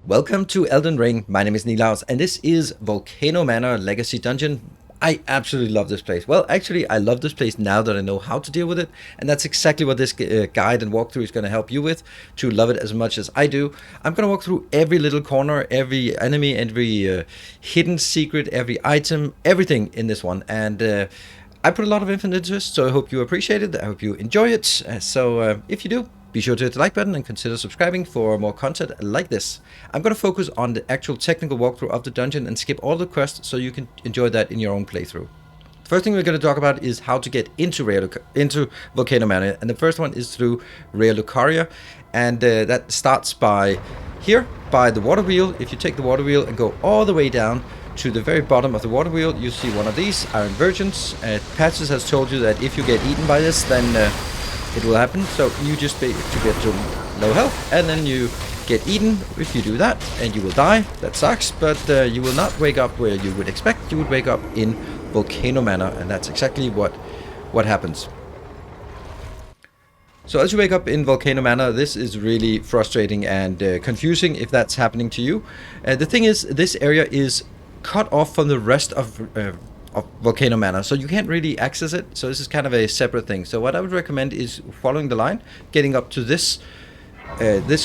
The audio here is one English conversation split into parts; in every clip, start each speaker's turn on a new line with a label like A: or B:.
A: Welcome to Elden Ring. My name is Nilaus, and this is Volcano Manor Legacy Dungeon. I absolutely love this place. Well, actually, I love this place now that I know how to deal with it, and that's exactly what this guide and walkthrough is going to help you with, to love it as much as I do. I'm going to walk through every little corner, every enemy, every hidden secret, every item, everything in this one, and I put a lot of effort into this, so I hope you appreciate it. I hope you enjoy it. So if you do, be sure to hit the like button and consider subscribing for more content like this. I'm going to focus on the actual technical walkthrough of the dungeon and skip all the quests so you can enjoy that in your own playthrough. The first thing we're going to talk about is how to get into Volcano Manor, and the first one is through Raya Lucaria, and that starts by here, by the water wheel. If you take the water wheel and go all the way down to the very bottom of the water wheel, you see one of these Iron Virgins. Patches has told you that if you get eaten by this, then it will happen. So you just to get to low health, and then you get eaten if you do that, and you will die. That sucks, but you will not wake up where you would expect. You would wake up in Volcano Manor, and that's exactly what happens. So as you wake up in Volcano Manor, this is really frustrating and confusing if that's happening to you. The thing is, this area is cut off from the rest of Volcano Manor, so you can't really access it. So this is kind of a separate thing. So what I would recommend is following the line, getting up to this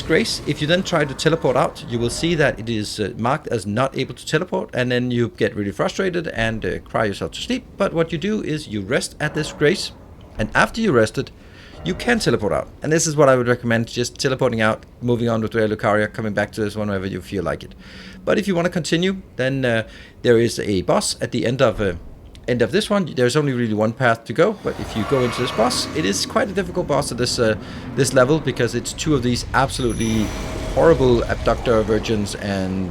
A: grace. If you then try to teleport out, you will see that it is marked as not able to teleport, and then you get really frustrated and cry yourself to sleep. But what you do is you rest at this grace, and after you rested, you can teleport out. And this is what I would recommend, just teleporting out, moving on with Raya Lucaria, coming back to this one whenever you feel like it. But if you want to continue, then there is a boss at the end of this one. There's only really one path to go, but if you go into this boss, it is quite a difficult boss at this level, because it's two of these absolutely horrible abductor virgins, and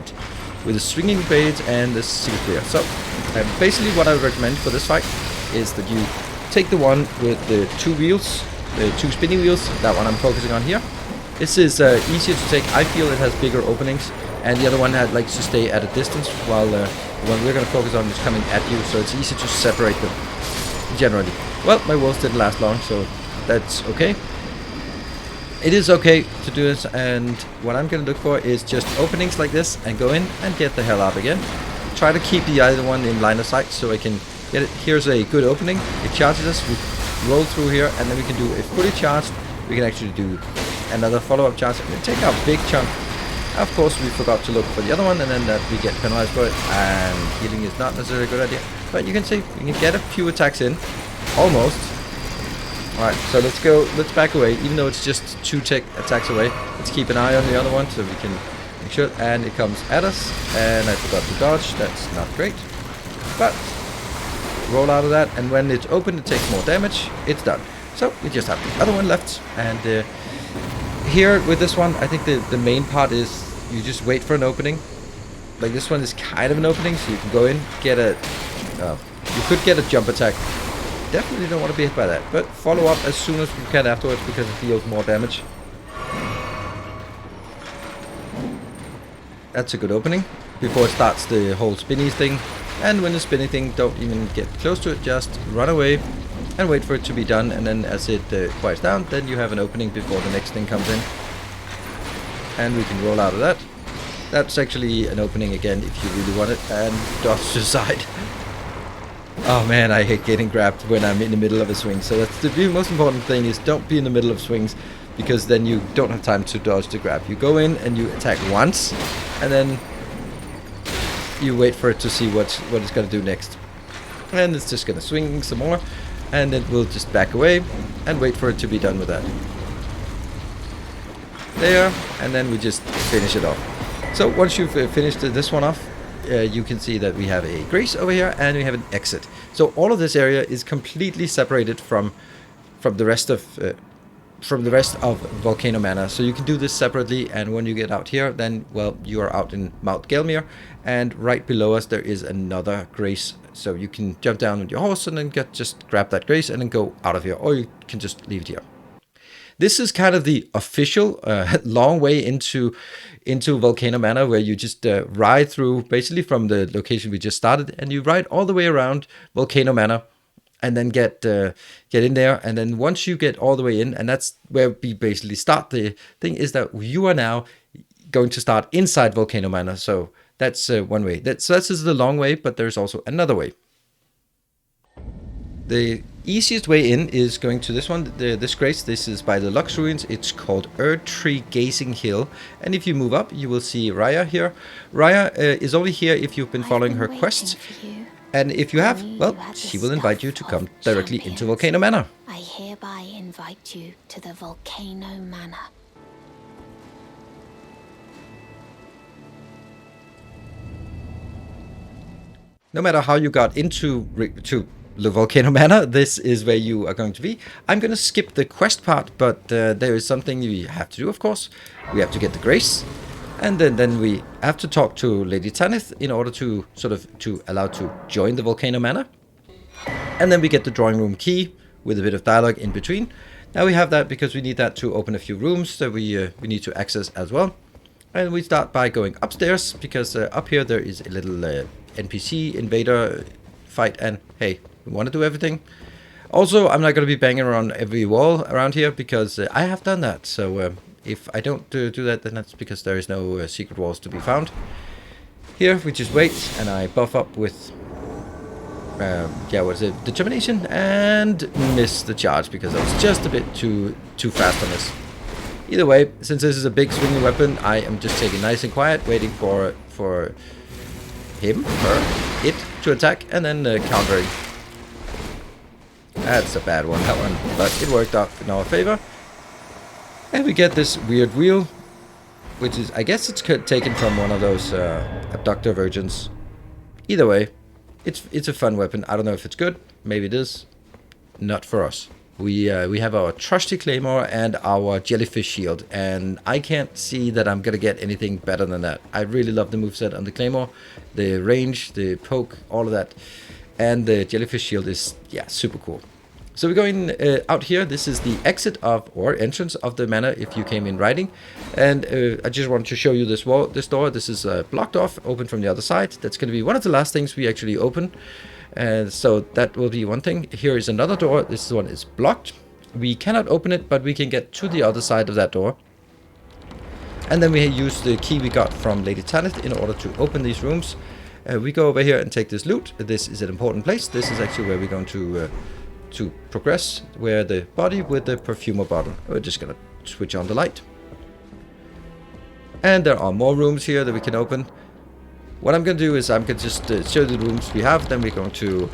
A: with the swinging blades and the secret clear. So basically what I would recommend for this fight is that you take the one with the two wheels, the two spinning wheels, that one I'm focusing on here. This is easier to take. I feel it has bigger openings, and the other one likes to stay at a distance, while the one we're going to focus on is coming at you, so it's easy to separate them, generally. Well, my wolves didn't last long, so that's okay. It is okay to do this, and what I'm going to look for is just openings like this, and go in and get the hell out again. Try to keep the other one in line of sight so I can get it. Here's a good opening. It charges us. We roll through here, and then we can do a fully charged. We can actually do another follow-up charge and take out a big chunk. Of course, we forgot to look for the other one, and then that we get penalized for it, and healing is not necessarily a good idea. But you can see we can get a few attacks in, almost. Alright, so let's back away, even though it's just two attacks away. Let's keep an eye on the other one so we can make sure, and it comes at us, and I forgot to dodge. That's not great, but roll out of that, and when it's open, it takes more damage. It's done. So we just have the other one left, and here with this one, I think the main part is you just wait for an opening. Like this one is kind of an opening, so you can go in, get a you could get a jump attack. Definitely don't want to be hit by that, but follow up as soon as you can afterwards, because it deals more damage. That's a good opening before it starts the whole spinny thing. And when the spinning thing, don't even get close to it, just run away and wait for it to be done, and then as it quiets down, then you have an opening before the next thing comes in. And we can roll out of that. That's actually an opening again if you really want it, and dodge to the side. Oh man, I hate getting grabbed when I'm in the middle of a swing. So that's the most important thing, is don't be in the middle of swings, because then you don't have time to dodge the grab. You go in and you attack once, and then you wait for it to see what it's going to do next. And it's just going to swing some more, and then we'll just back away and wait for it to be done with that. There, and then we just finish it off. So once you've finished this one off, you can see that we have a grace over here, and we have an exit. So all of this area is completely separated from the rest of Volcano Manor. So you can do this separately, and when you get out here, then, well, you are out in Mount Gelmir, and right below us there is another grace. So you can jump down with your horse and then just grab that grace and then go out of here, or you can just leave it here. This is kind of the official long way into Volcano Manor, where you just ride through, basically from the location we just started, and you ride all the way around Volcano Manor, and then get in there. And then once you get all the way in, and that's where we basically start, the thing is that you are now going to start inside Volcano Manor. So that's one way. This is the long way, but there's also another way. The easiest way in is going to this one, this grace. This is by the Lux Ruins. It's called Erdtree Gazing Hill. And if you move up, you will see Raya here. Raya is only here if you've been following her quests. And if you have, well, she will invite you to come directly into Volcano Manor.
B: I hereby invite you to the Volcano Manor.
A: No matter how you got into the Volcano Manor, this is where you are going to be. I'm going to skip the quest part, but there is something we have to do, of course. We have to get the grace, and then we have to talk to Lady Tanith in order to allow to join the Volcano Manor. And then we get the drawing room key with a bit of dialogue in between. Now we have that because we need that to open a few rooms that we need to access as well. And we start by going upstairs because up here there is a little NPC invader fight, and hey, we want to do everything. Also, I'm not going to be banging around every wall around here because I have done that. So if I don't do that, then that's because there is no secret walls to be found. Here we just wait, and I buff up with determination, and miss the charge because I was just a bit too fast on this. Either way, since this is a big swinging weapon, I am just taking nice and quiet, waiting for him, her, it to attack, and then countering. That's a bad one, that one, but it worked out in our favor. And we get this weird wheel, which is, I guess it's taken from one of those abductor virgins. Either way, it's a fun weapon. I don't know if it's good, maybe it is. Not for us. We have our trusty claymore and our jellyfish shield, and I can't see that I'm gonna get anything better than that. I really love the moveset on the claymore, the range, the poke, all of that, and the jellyfish shield is, yeah, super cool. So we're going out here. This is the exit of, or entrance of the manor if you came in riding, and I just wanted to show you this door. This is blocked off, open from the other side. That's going to be one of the last things we actually open. So that will be one thing. Here is another door. This one is blocked. We cannot open it, but we can get to the other side of that door. And then we use the key we got from Lady Tanith in order to open these rooms. We go over here and take this loot. This is an important place. This is actually where we're going to progress, where the body with the perfumer bottle. We're just going to switch on the light. And there are more rooms here that we can open. What I'm going to do is I'm going to just show the rooms we have, then we're going to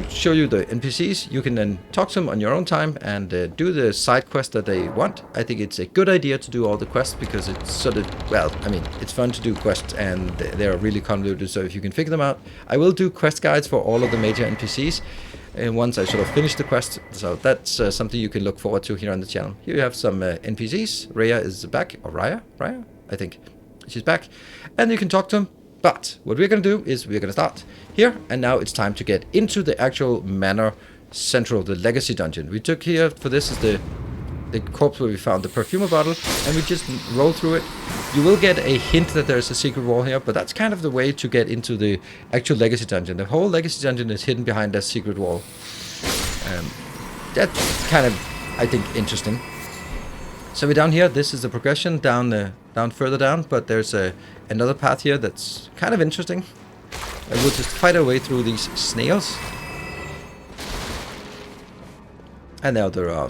A: show you the NPCs. You can then talk to them on your own time and do the side quest that they want. I think it's a good idea to do all the quests because it's sort of, well, I mean, it's fun to do quests and they're really convoluted, so if you can figure them out. I will do quest guides for all of the major NPCs once I sort of finish the quest, so that's something you can look forward to here on the channel. Here you have some NPCs. Raya is back, or Raya, I think. She's back, and you can talk to them. But what we're going to do is we're going to start here, and now it's time to get into the actual manor central, the legacy dungeon. We took here for this is the corpse where we found the perfumer bottle, and we just roll through it. You will get a hint that there's a secret wall here, but that's kind of the way to get into the actual legacy dungeon. The whole legacy dungeon is hidden behind that secret wall. That's kind of, I think, interesting. So we're down here. This is the progression down further down, but there's another path here that's kind of interesting. And we'll just fight our way through these snails. And now there are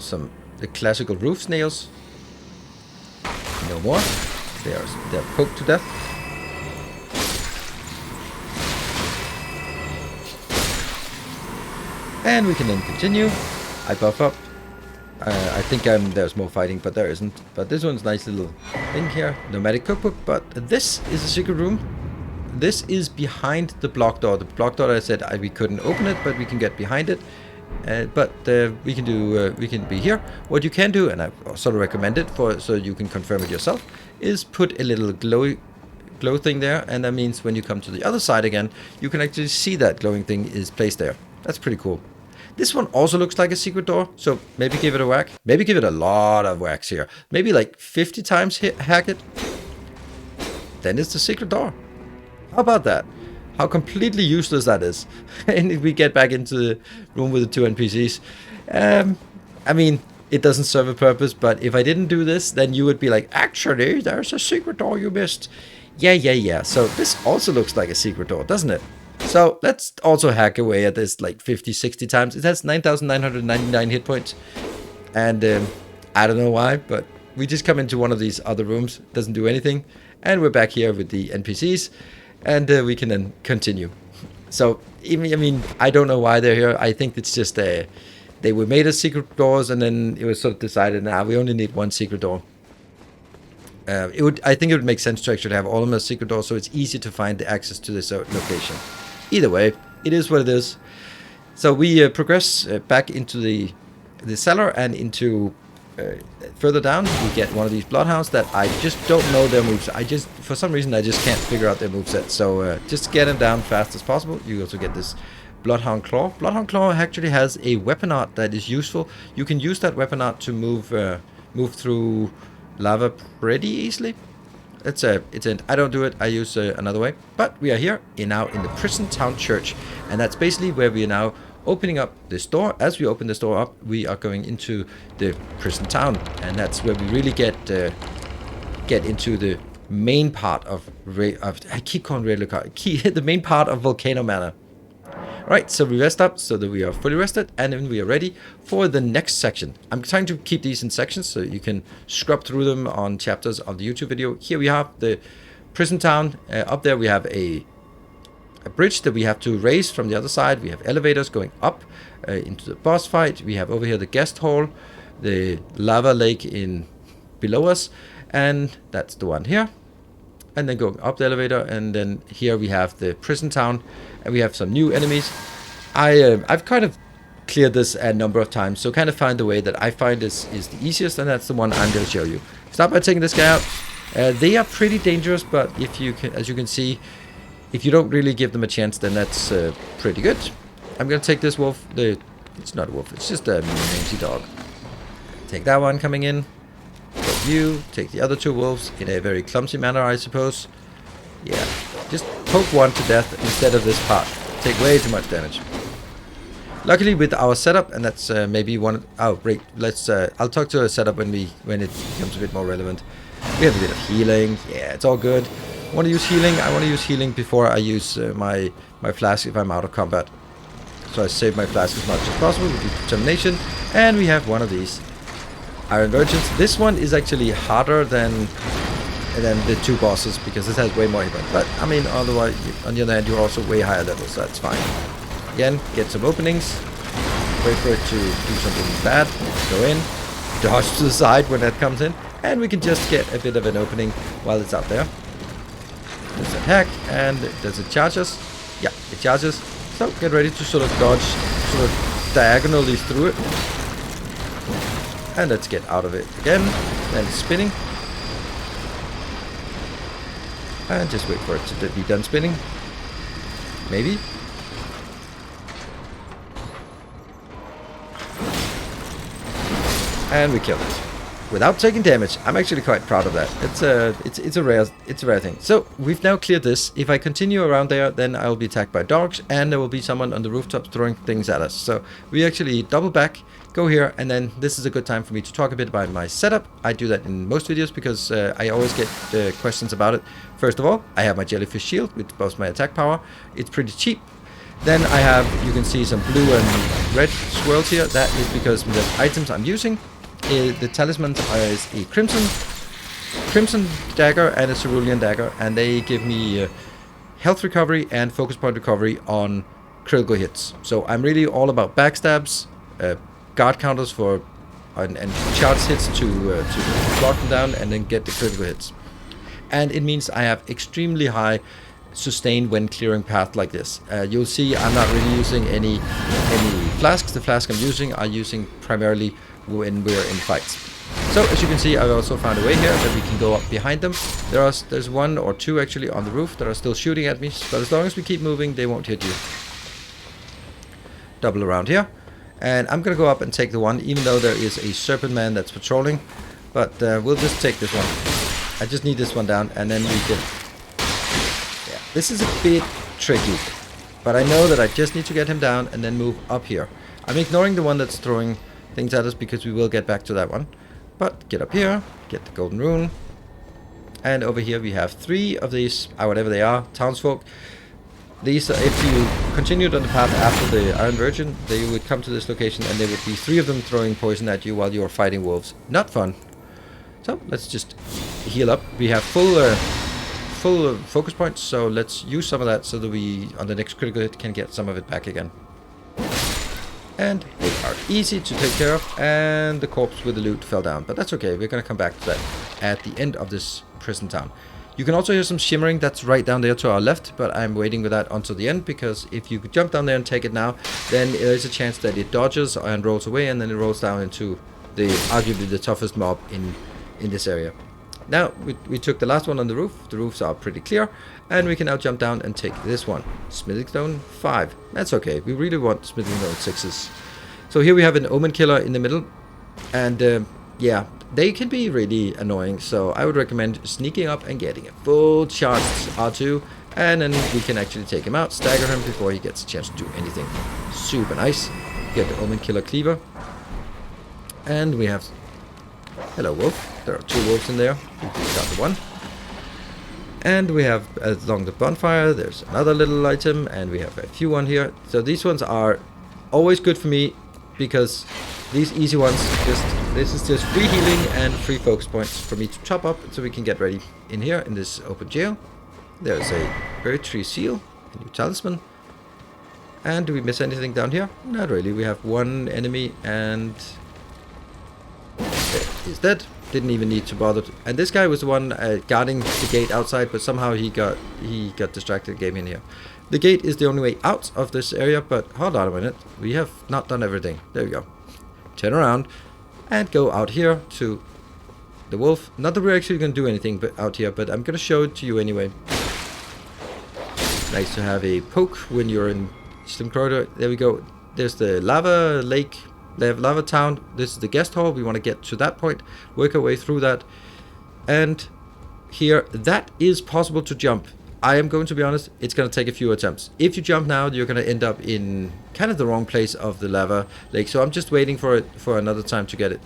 A: the classical roof snails. No more. They're poked to death. And we can then continue. I buff up. I think there's more fighting, but there isn't. But this one's nice little thing here. Nomadic cookbook. But this is a secret room. This is behind the block door. The block door, I said we couldn't open it, but we can get behind it. But we can be here. What you can do, and I sort of recommend it so you can confirm it yourself, is put a little glow thing there, and that means when you come to the other side again, you can actually see that glowing thing is placed there. That's pretty cool. This one also looks like a secret door, so maybe give it a whack. Maybe give it a lot of whacks here. Maybe like 50 times hack it. Then it's the secret door. How about that? How completely useless that is. And we get back into the room with the two NPCs. I mean, it doesn't serve a purpose. But if I didn't do this, then you would be like, actually, there's a secret door you missed. Yeah. So this also looks like a secret door, doesn't it? So let's also hack away at this like 50, 60 times. It has 9,999 hit points. And I don't know why, but we just come into one of these other rooms. Doesn't do anything. And we're back here with the NPCs. And we can then continue. So, I mean, I don't know why they're here. I think it's just they were made as secret doors, and then it was sort of decided, nah, we only need one secret door. I think it would make sense to actually have all of them as secret doors, so it's easy to find the access to this location. Either way, it is what it is. So we progress back into the cellar and into further down. We get one of these bloodhounds that I just don't know their moves. For some reason, I just can't figure out their moveset. So just get them down fast as possible. You also get this Bloodhound Claw. Bloodhound Claw actually has a weapon art that is useful. You can use that weapon art to move through lava pretty easily. I don't do it. I use another way. But we are here now in the Prison Town Church, and that's basically where we are now opening up this door. As we open this door up, we are going into the prison town, and that's where we really get into the main part of I keep calling Lucaria, the main part of Volcano Manor. Right, so we rest up so that we are fully rested, and then we are ready for the next section. I'm trying to keep these in sections so you can scrub through them on chapters of the YouTube video. Here we have the prison town. Up there we have a bridge that we have to raise from the other side. We have elevators going up into the boss fight. We have over here the guest hall, the lava lake below us, and that's the one here. And then going up the elevator, and then here we have the prison town, and we have some new enemies. I've kind of cleared this a number of times, so kind of find the way that I find is the easiest, and that's the one I'm going to show you. Start by taking this guy out. They are pretty dangerous, but as you can see, if you don't really give them a chance, then that's pretty good. I'm going to take this wolf. It's not a wolf, it's just a mangy dog. Take that one coming in. Take you. Take the other two wolves in a very clumsy manner, I suppose. Yeah, just poke one to death instead of this part. Take way too much damage. Luckily with our setup, and that's maybe one... Oh, great. Let's... I'll talk to a setup when it becomes a bit more relevant. We have a bit of healing. Yeah, it's all good. Want to use healing? I want to use healing before I use my flask if I'm out of combat. So I save my flask as much as possible with determination. And we have one of these Iron Virgins. This one is actually harder than the two bosses because this has way more hit points. But I mean, otherwise, on the other hand, you're also way higher level, so that's fine. Again, get some openings. Wait for it to do something bad. Go in. Dodge to the side when that comes in. And we can just get a bit of an opening while it's out there. There's a hack, and does it charge us? Yeah, it charges. So get ready to sort of dodge, sort of diagonally through it. And let's get out of it again. Then spinning. And just wait for it to be done spinning. Maybe. And we killed it without taking damage. I'm actually quite proud of that. It's a rare thing. So we've now cleared this. If I continue around there, then I will be attacked by dogs, and there will be someone on the rooftops throwing things at us. So we actually double back, go here, and then this is a good time for me to talk a bit about my setup. I do that in most videos because I always get questions about it. First of all, I have my jellyfish shield with both my attack power. It's pretty cheap. Then I have, you can see some blue and red swirls here. That is because the items I'm using, the talisman is a crimson dagger and a cerulean dagger, and they give me health recovery and focus point recovery on critical hits. So I'm really all about backstabs, guard counters and charge hits to block them down and then get the critical hits. And it means I have extremely high sustain when clearing path like this. You'll see I'm not really using any flasks. The flask I'm using primarily when we're in fights. So as you can see, I've also found a way here that we can go up behind them. There's one or two actually on the roof that are still shooting at me, but as long as we keep moving, they won't hit you. Double around here, and I'm gonna go up and take the one, even though there is a serpent man that's patrolling. But we'll just take this one. I just need this one down, and then we can... Yeah, this is a bit tricky, but I know that I just need to get him down and then move up here. I'm ignoring the one that's throwing things at us, because we will get back to that one. But get up here, get the golden rune. And over here we have 3 of these, whatever they are, townsfolk. These, if you continued on the path after the Iron Virgin, they would come to this location and there would be 3 of them throwing poison at you while you are fighting wolves. Not fun. So let's just heal up. We have full focus points, so let's use some of that so that we, on the next critical hit, can get some of it back again. And they are easy to take care of, and the corpse with the loot fell down. But that's okay, we're going to come back to that at the end of this prison town. You can also hear some shimmering, that's right down there to our left, but I'm waiting with that until the end, because if you jump down there and take it now, then there's a chance that it dodges and rolls away, and then it rolls down into the arguably the toughest mob in this area. Now, we took the last one on the roof. The roofs are pretty clear, and we can now jump down and take this one. Smithing Stone 5. That's okay, we really want Smithing Stone 6s. So here we have an Omen Killer in the middle, and yeah, they can be really annoying, so I would recommend sneaking up and getting a full charged R2, and then we can actually take him out, stagger him before he gets a chance to do anything. Super nice. Get the Omen Killer Cleaver. And we have... Hello, wolf. There are 2 wolves in there. We got the one. And we have, along the bonfire, there's another little item, and we have a few on here. So these ones are always good for me, because these easy ones, this is just free healing and free focus points for me to chop up, so we can get ready in here in this open jail. There's a Berry Tree Seal, a new talisman. And do we miss anything down here? Not really. We have 1 enemy, and he's dead. Didn't even need to bother. And this guy was the one guarding the gate outside, but somehow he got distracted and came in here. The gate is the only way out of this area, but hold on a minute. We have not done everything. There we go. Turn around and go out here to the wolf. Not that we're actually going to do anything but out here, but I'm going to show it to you anyway. Nice to have a poke when you're in Slim Corridor. There we go. There's the lava lake. They have Lava Town. This is the guest hall. We want to get to that point, work our way through that. And here, that is possible to jump. I am going to be honest, it's going to take a few attempts. If you jump now, you're going to end up in kind of the wrong place of the lava lake. So I'm just waiting for it for another time to get it.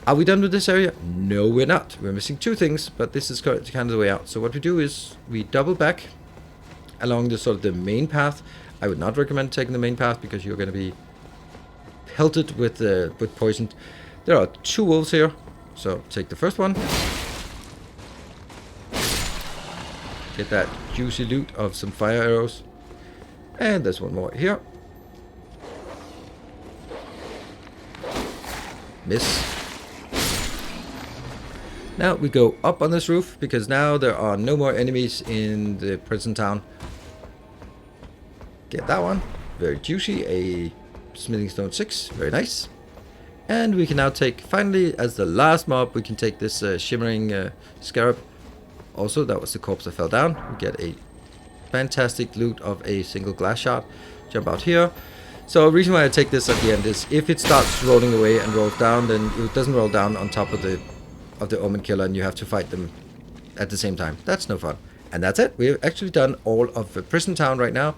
A: Are we done with this area? No, we're not. We're missing 2 things, but this is kind of the way out. So what we do is we double back along the sort of the main path. I would not recommend taking the main path, because you're going to be pelted with poison. There are 2 wolves here, so take the first one. Get that juicy loot of some fire arrows, and there's 1 more here. Miss. Now we go up on this roof, because now there are no more enemies in the prison town. Get that one. Very juicy. A Smithing Stone 6, very nice. And we can now take, finally, as the last mob, we can take this shimmering scarab. Also, that was the corpse that fell down. We get a fantastic loot of a single glass shard. Jump out here. So the reason why I take this at the end is if it starts rolling away and rolls down, then it doesn't roll down on top of the Omen Killer, and you have to fight them at the same time. That's no fun. And that's it. We've actually done all of the prison town right now.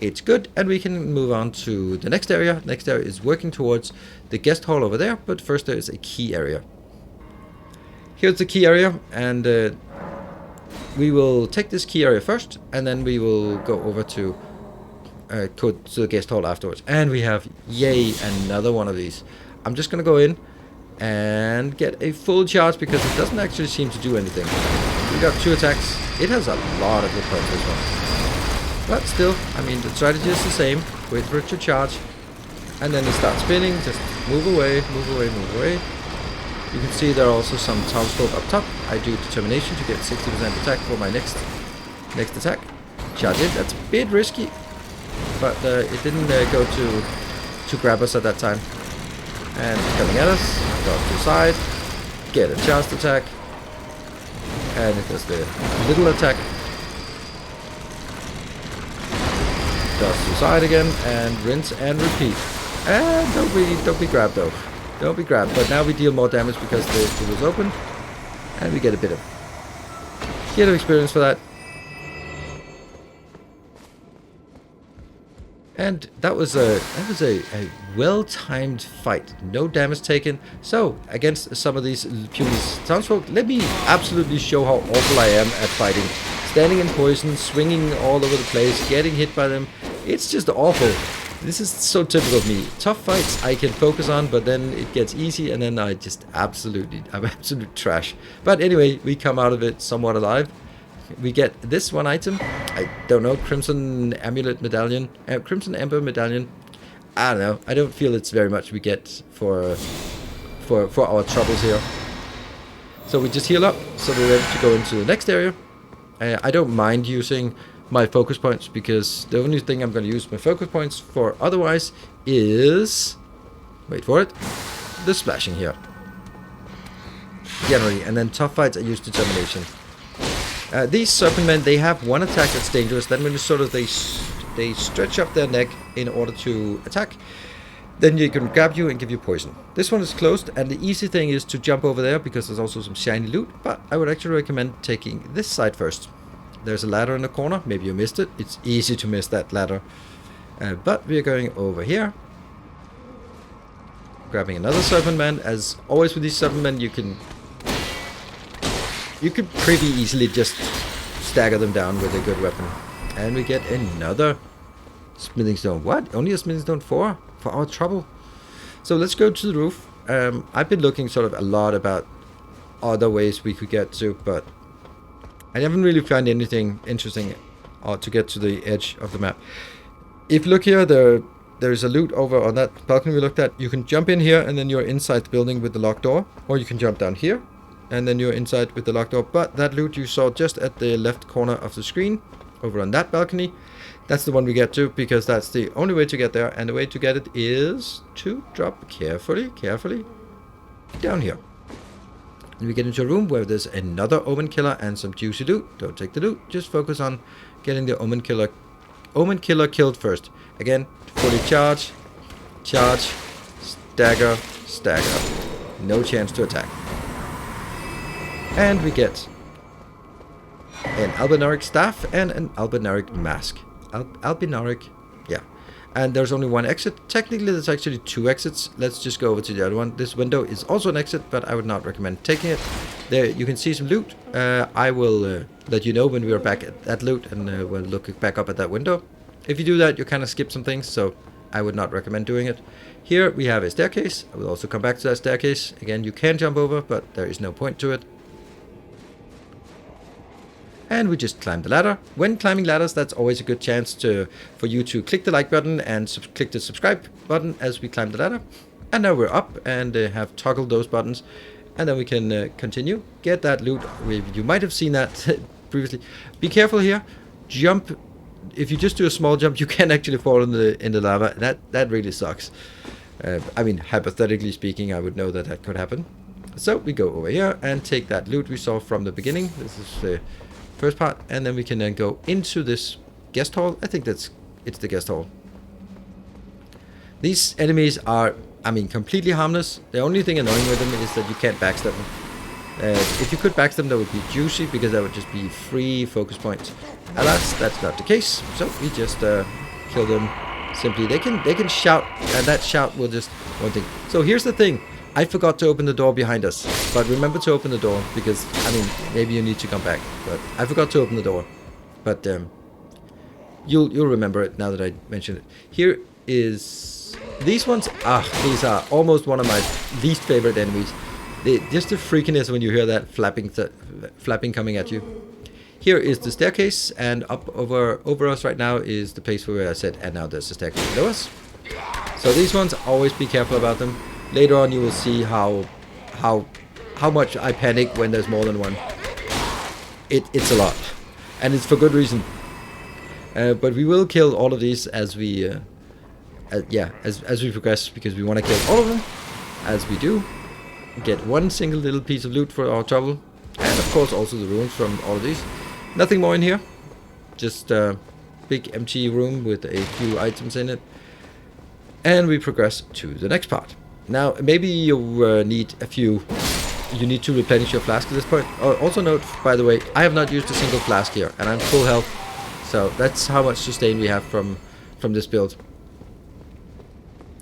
A: It's good, and we can move on to the next area. Next area is working towards the guest hall over there, but first there is a key area. Here's the key area, and we will take this key area first, and then we will go over to the guest hall afterwards. And we have, yay, another one of these. I'm just going to go in and get a full charge, because it doesn't actually seem to do anything. We got 2 attacks. It has a lot of good points, this one. But still, I mean, the strategy is the same. Wait for it to charge, and then it starts spinning. Just move away, move away, move away. You can see there are also some townsfolk up top. I do determination to get 60% attack for my next attack. Charge it. That's a bit risky, but it didn't go to grab us at that time. And coming at us, dodge to the side, get a charged attack, and it does the little attack. Dodge to the side again, and rinse and repeat. And don't be grabbed though. Don't be grabbed. But now we deal more damage because the door is open, and we get a bit of experience for that. And that was a well-timed fight. No damage taken. So against some of these puny townsfolk, let me absolutely show how awful I am at fighting. Standing in poison, swinging all over the place, getting hit by them. It's just awful. This is so typical of me. Tough fights I can focus on, but then it gets easy, and then I'm absolute trash. But anyway, we come out of it somewhat alive. We get this one item. I don't know, Crimson Amulet Medallion, Crimson Ember Medallion. I don't know. I don't feel it's very much we get for our troubles here. So we just heal up, so we're ready to go into the next area. I don't mind using my focus points, because the only thing I'm going to use my focus points for otherwise is, wait for it, the splashing here. Generally, and then tough fights I use determination. These Serpent-Men, they have one attack that's dangerous. Then when you sort of they stretch up their neck in order to attack, then they can grab you and give you poison. This one is closed, and the easy thing is to jump over there, because there's also some shiny loot. But I would actually recommend taking this side first. There's a ladder in the corner. Maybe you missed it. It's easy to miss that ladder. But we are going over here, grabbing another Serpent-Man. As always with these Serpent-Men, you can pretty easily just stagger them down with a good weapon. And we get another smithing stone. What? Only a smithing stone 4 for our trouble. So let's go to the roof. I've been looking sort of a lot about other ways we could get to, but I haven't really found anything interesting to get to the edge of the map. If you look here, there's a loot over on that balcony we looked at. You can jump in here and then you're inside the building with the locked door, or you can jump down here and then you're inside with the locked door. But that loot you saw just at the left corner of the screen, over on that balcony, that's the one we get to, because that's the only way to get there. And the way to get it is to drop carefully down here. And we get into a room where there's another Omen Killer and some juicy loot. Don't take the loot, just focus on getting the Omen Killer killed first. Again, fully charge, stagger. No chance to attack. And we get an Albinauric staff and an Albinauric mask. Albinauric, yeah. And there's only one exit. Technically, there's actually 2 exits. Let's just go over to the other one. This window is also an exit, but I would not recommend taking it. There, you can see some loot. I will let you know when we are back at that loot, and we'll look back up at that window. If you do that, you kind of skip some things, so I would not recommend doing it. Here we have a staircase. I will also come back to that staircase. Again, you can jump over, but there is no point to it. And we just climb the ladder. When climbing ladders, that's always a good chance for you to click the like button and click the subscribe button as we climb the ladder. And now we're up and have toggled those buttons. And then we can continue. Get that loot. You might have seen that previously. Be careful here. Jump. If you just do a small jump, you can actually fall in the lava. That really sucks. I mean, hypothetically speaking, I would know that could happen. So we go over here and take that loot we saw from the beginning. This is the first part, and then we can then go into this guest hall. I think it's the guest hall. These enemies are, I mean, completely harmless. The only thing annoying with them is that you can't backstab them. If you could backstab them, that would be juicy, because that would just be free focus points. Alas, that's not the case. So we just kill them simply. They can shout, and that shout will just one thing. So here's the thing. I forgot to open the door behind us, but remember to open the door, because, I mean, maybe you need to come back, but I forgot to open the door. But you'll remember it now that I mentioned it. Here is these ones. These are almost one of my least favorite enemies. Just the freakiness when you hear that flapping coming at you. Here is the staircase, and up over us right now is the place where I said, and now there's the staircase below us. So these ones, always be careful about them. Later on, you will see how much I panic when there's more than one. It's a lot, and it's for good reason. But we will kill all of these as we as we progress, because we want to kill all of them. As we do, get one single little piece of loot for our trouble, and of course also the runes from all of these. Nothing more in here, just a big empty room with a few items in it, and we progress to the next part. Now, maybe you need you need to replenish your flask at this point. Also note, by the way, I have not used a single flask here, and I'm full health. So that's how much sustain we have from this build.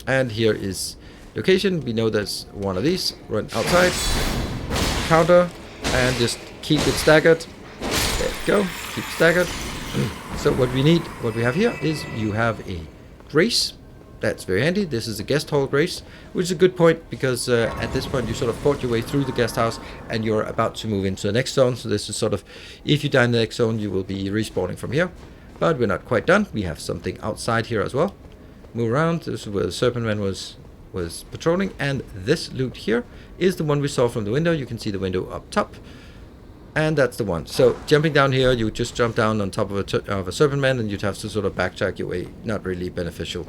A: And here is location. We know there's one of these. Run outside, counter, and just keep it staggered. There we go. Keep staggered. So what we have here is you have a grace. That's very handy. This is a guest hall grace, which is a good point because at this point you sort of fought your way through the guest house and you're about to move into the next zone. So this is sort of, if you die in the next zone, you will be respawning from here. But we're not quite done. We have something outside here as well. Move around. This is where the Serpent-Man was patrolling, and this loot here is the one we saw from the window. You can see the window up top, and that's the one. So jumping down here, you just jump down on top of a Serpent-Man, and you'd have to sort of backtrack your way. Not really beneficial.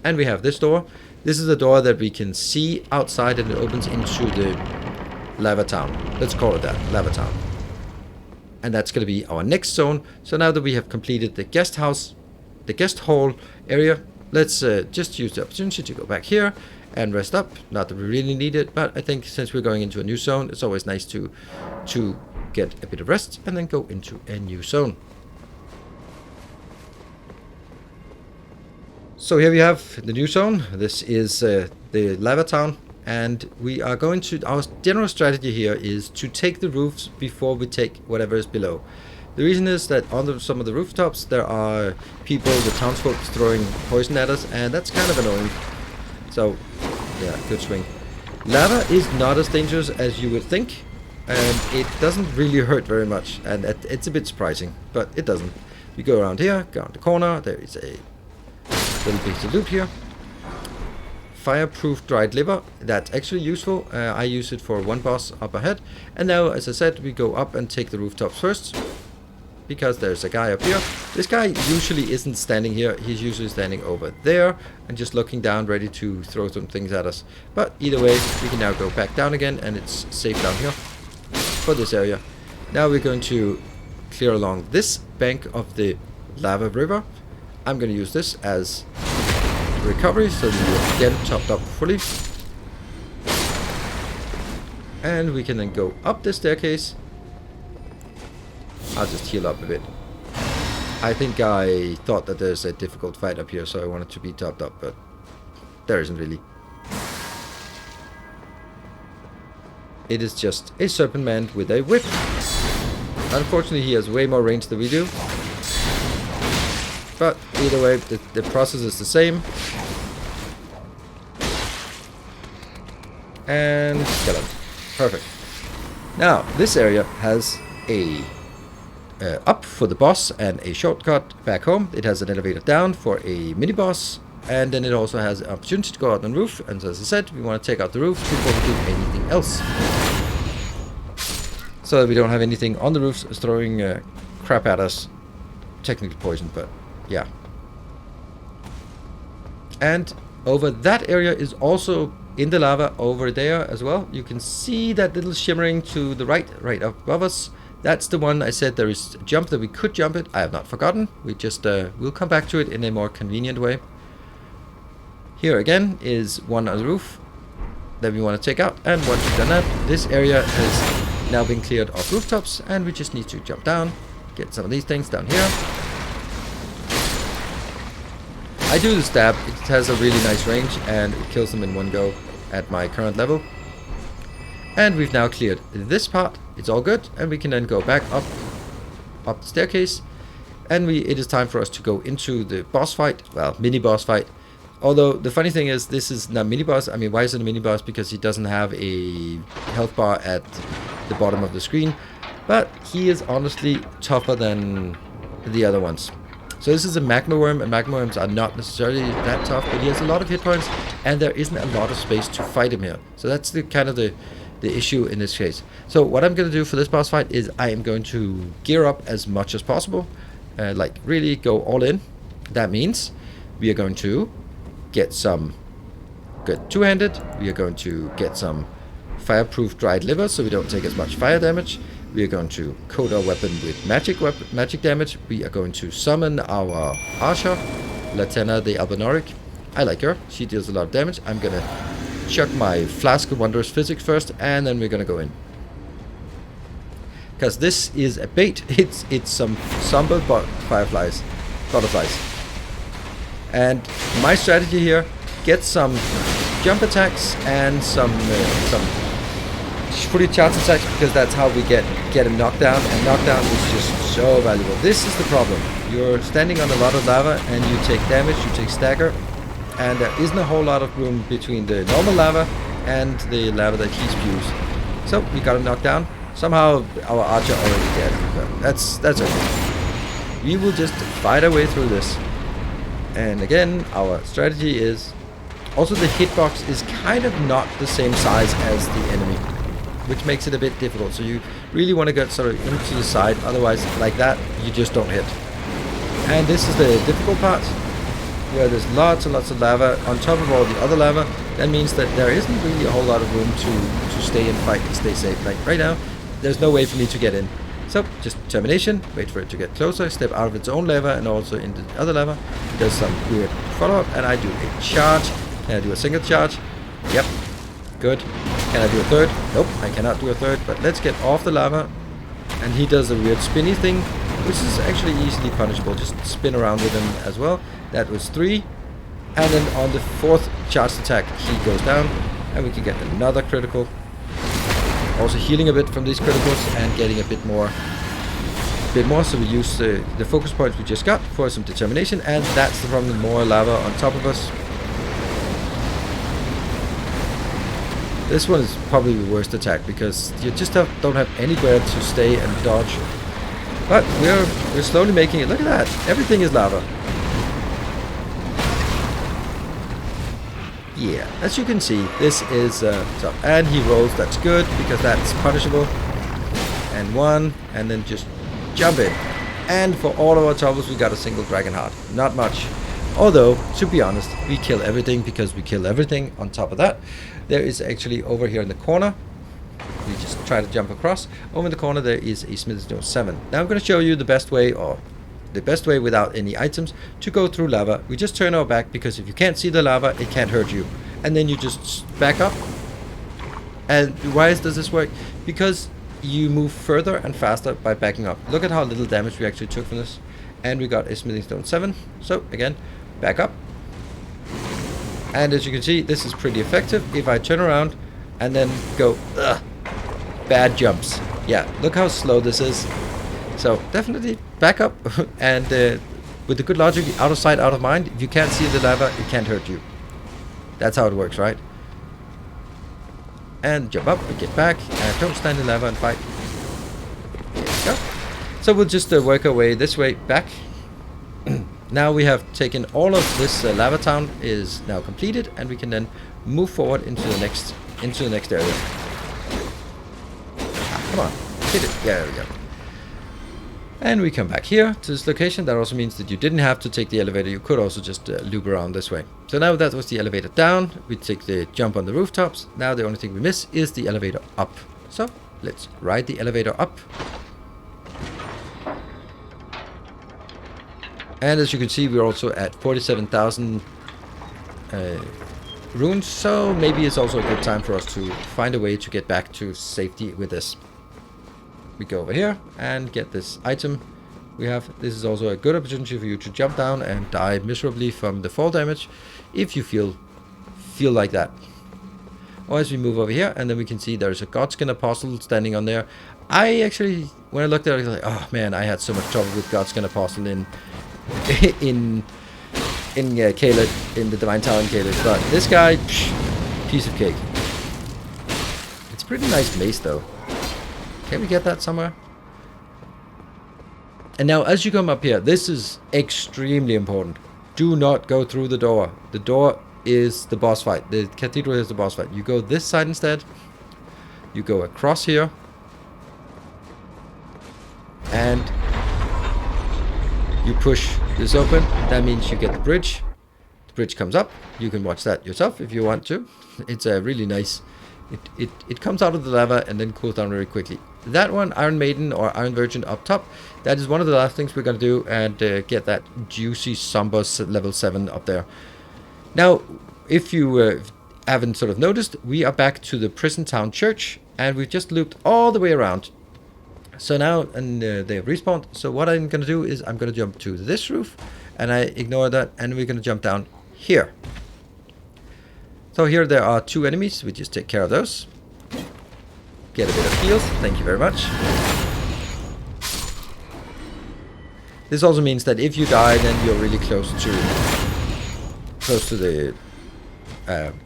A: And we have this door. This is the door that we can see outside, and it opens into the Lava Town. Let's call it that, Lava Town. And that's going to be our next zone. So now that we have completed the guest house, the guest hall area, let's just use the opportunity to go back here and rest up. Not that we really need it, but I think since we're going into a new zone, it's always nice to get a bit of rest and then go into a new zone. So here we have the new zone. This is the Lava Town, and we are going to, our general strategy here is to take the roofs before we take whatever is below. The reason is that on some of the rooftops there are people, the townsfolk, throwing poison at us, and that's kind of annoying. So yeah, good swing. Lava is not as dangerous as you would think, and it doesn't really hurt very much, and it's a bit surprising, but it doesn't. We go around here, go around the corner, there is a little piece of loot here. Fireproof dried liver, that's actually useful. I use it for one boss up ahead. And now, as I said, we go up and take the rooftops first, because there's a guy up here. This guy usually isn't standing here, he's usually standing over there and just looking down, ready to throw some things at us. But either way, we can now go back down again, and it's safe down here for this area. Now we're going to clear along this bank of the lava river. I'm going to use this as recovery, so we're again topped up fully. And we can then go up the staircase. I'll just heal up a bit. I think I thought that there's a difficult fight up here, so I wanted to be topped up, but there isn't really. It is just a Serpent-Man with a whip. Unfortunately, he has way more range than we do. But either way, the process is the same. And kill him. Perfect. Now, this area has a up for the boss and a shortcut back home. It has an elevator down for a mini boss, and then it also has an opportunity to go out on the roof. And as I said, we want to take out the roof before we do anything else, so that we don't have anything on the roofs throwing crap at us. Technically poison, but yeah. And over that area is also in the lava over there as well. You can see that little shimmering to the right above us. That's the one I said there is a jump that we could jump it. I have not forgotten. We just we'll come back to it in a more convenient way. Here again is one on the roof that we want to take out, and once we've done that, this area has now been cleared of rooftops, and we just need to jump down, get some of these things down here. I do the stab. It has a really nice range, and it kills them in one go at my current level. And we've now cleared this part. It's all good, and we can then go back up the staircase, and it is time for us to go into the boss fight. Well, mini boss fight. Although the funny thing is, this is not mini boss. I mean, why is it a mini boss? Because he doesn't have a health bar at the bottom of the screen, but he is honestly tougher than the other ones. So this is a Magma Wyrm, and Magma Wyrms are not necessarily that tough, but he has a lot of hit points, and there isn't a lot of space to fight him here. So that's the kind of the issue in this case. So what I'm going to do for this boss fight is I am going to gear up as much as possible, like really go all in. That means we are going to get some good two-handed, we are going to get some fireproof dried liver so we don't take as much fire damage. We are going to coat our weapon with magic damage. We are going to summon our Asha, Latena the Albinoric. I like her. She deals a lot of damage. I'm going to chuck my Flask of Wondrous Physics first, and then we're going to go in. Because this is a bait. It's some somber butterflies. And my strategy here get some jump attacks and some fully charged attacks, because that's how we get him knocked down, and knockdown is just so valuable. This is the problem. You're standing on a lot of lava and you take damage, you take stagger, and there isn't a whole lot of room between the normal lava and the lava that he spews. So we got him knocked down. Somehow our archer already dead, but that's okay. We will just fight our way through this. And again, our strategy is also the hitbox is kind of not the same size as the enemy, which makes it a bit difficult. So you really want to get sort of into the side, otherwise like that you just don't hit. And this is the difficult part, where there's lots and lots of lava on top of all the other lava. That means that there isn't really a whole lot of room to stay and fight and stay safe. Like right now, there's no way for me to get in. So just determination, wait for it to get closer, step out of its own lava and also into the other lava. Does some weird follow-up, and I do a charge. Can I do a single charge? Yep. Good. Can I do a third? Nope, I cannot do a third, but let's get off the lava. And he does a weird spinny thing, which is actually easily punishable. Just spin around with him as well. That was 3. And then on the 4th charged attack, he goes down, and we can get another critical. Also healing a bit from these criticals and getting a bit more. So we use the focus points we just got for some determination, and that's the problem. More lava on top of us. This one is probably the worst attack, because you just don't have anywhere to stay and dodge. But we're slowly making it. Look at that. Everything is lava. Yeah, as you can see, this is tough. And he rolls. That's good, because that's punishable. And 1, and then just jump in. And for all of our troubles, we got a single dragon heart. Not much. Although, to be honest, we kill everything, because we kill everything. On top of that, there is actually over here in the corner, we just try to jump across. Over in the corner there is a Smith's Stone 7. Now I'm going to show you the best way, or the best way without any items, to go through lava. We just turn our back, because if you can't see the lava, it can't hurt you. And then you just back up. And why does this work? Because you move further and faster by backing up. Look at how little damage we actually took from this. And we got a Smithing Stone 7. So again, back up. And as you can see, this is pretty effective. If I turn around and then go, bad jumps. Yeah, look how slow this is. So definitely back up. And with the good logic, out of sight, out of mind. If you can't see the lava, it can't hurt you. That's how it works, right? And jump up and get back. And don't stand in lava and fight. There we go. So we'll just work our way this way back. Now we have taken all of this lava town is now completed, and we can then move forward into the next area. Come on, hit it. Yeah, there we go. And we come back here to this location. That also means that you didn't have to take the elevator. You could also just loop around this way. So now that was the elevator down. We take the jump on the rooftops. Now the only thing we miss is the elevator up. So let's ride the elevator up. And as you can see, we're also at 47,000 runes, so maybe it's also a good time for us to find a way to get back to safety with this. We go over here and get this item we have. This is also a good opportunity for you to jump down and die miserably from the fall damage, if you feel like that. Or as we move over here, and then we can see there's a Godskin Apostle standing on there. I actually, when I looked at it, I was like, oh man, I had so much trouble with Godskin Apostle in Caelid, in the Divine Tower in Caelid, but this guy, piece of cake. It's a pretty nice mace though. Can we get that somewhere? And now as you come up here, this is extremely important. Do not go through the door. The door is the boss fight. The cathedral is the boss fight. You go this side instead. You go across here. And you push this open. That means you get the bridge. The bridge comes up. You can watch that yourself if you want to. It's a really nice. It comes out of the lava and then cools down very quickly. That one, Iron Maiden or Iron Virgin up top. That is one of the last things we're going to do, and get that juicy somber level 7 up there. Now, if you haven't sort of noticed, we are back to the Prison Town Church, and we've just looped all the way around. So now, and they have respawned. So what I'm going to do is I'm going to jump to this roof, and I ignore that, and we're going to jump down here. So here there are 2 enemies. We just take care of those. Get a bit of heals. Thank you very much. This also means that if you die, then you're really close to the...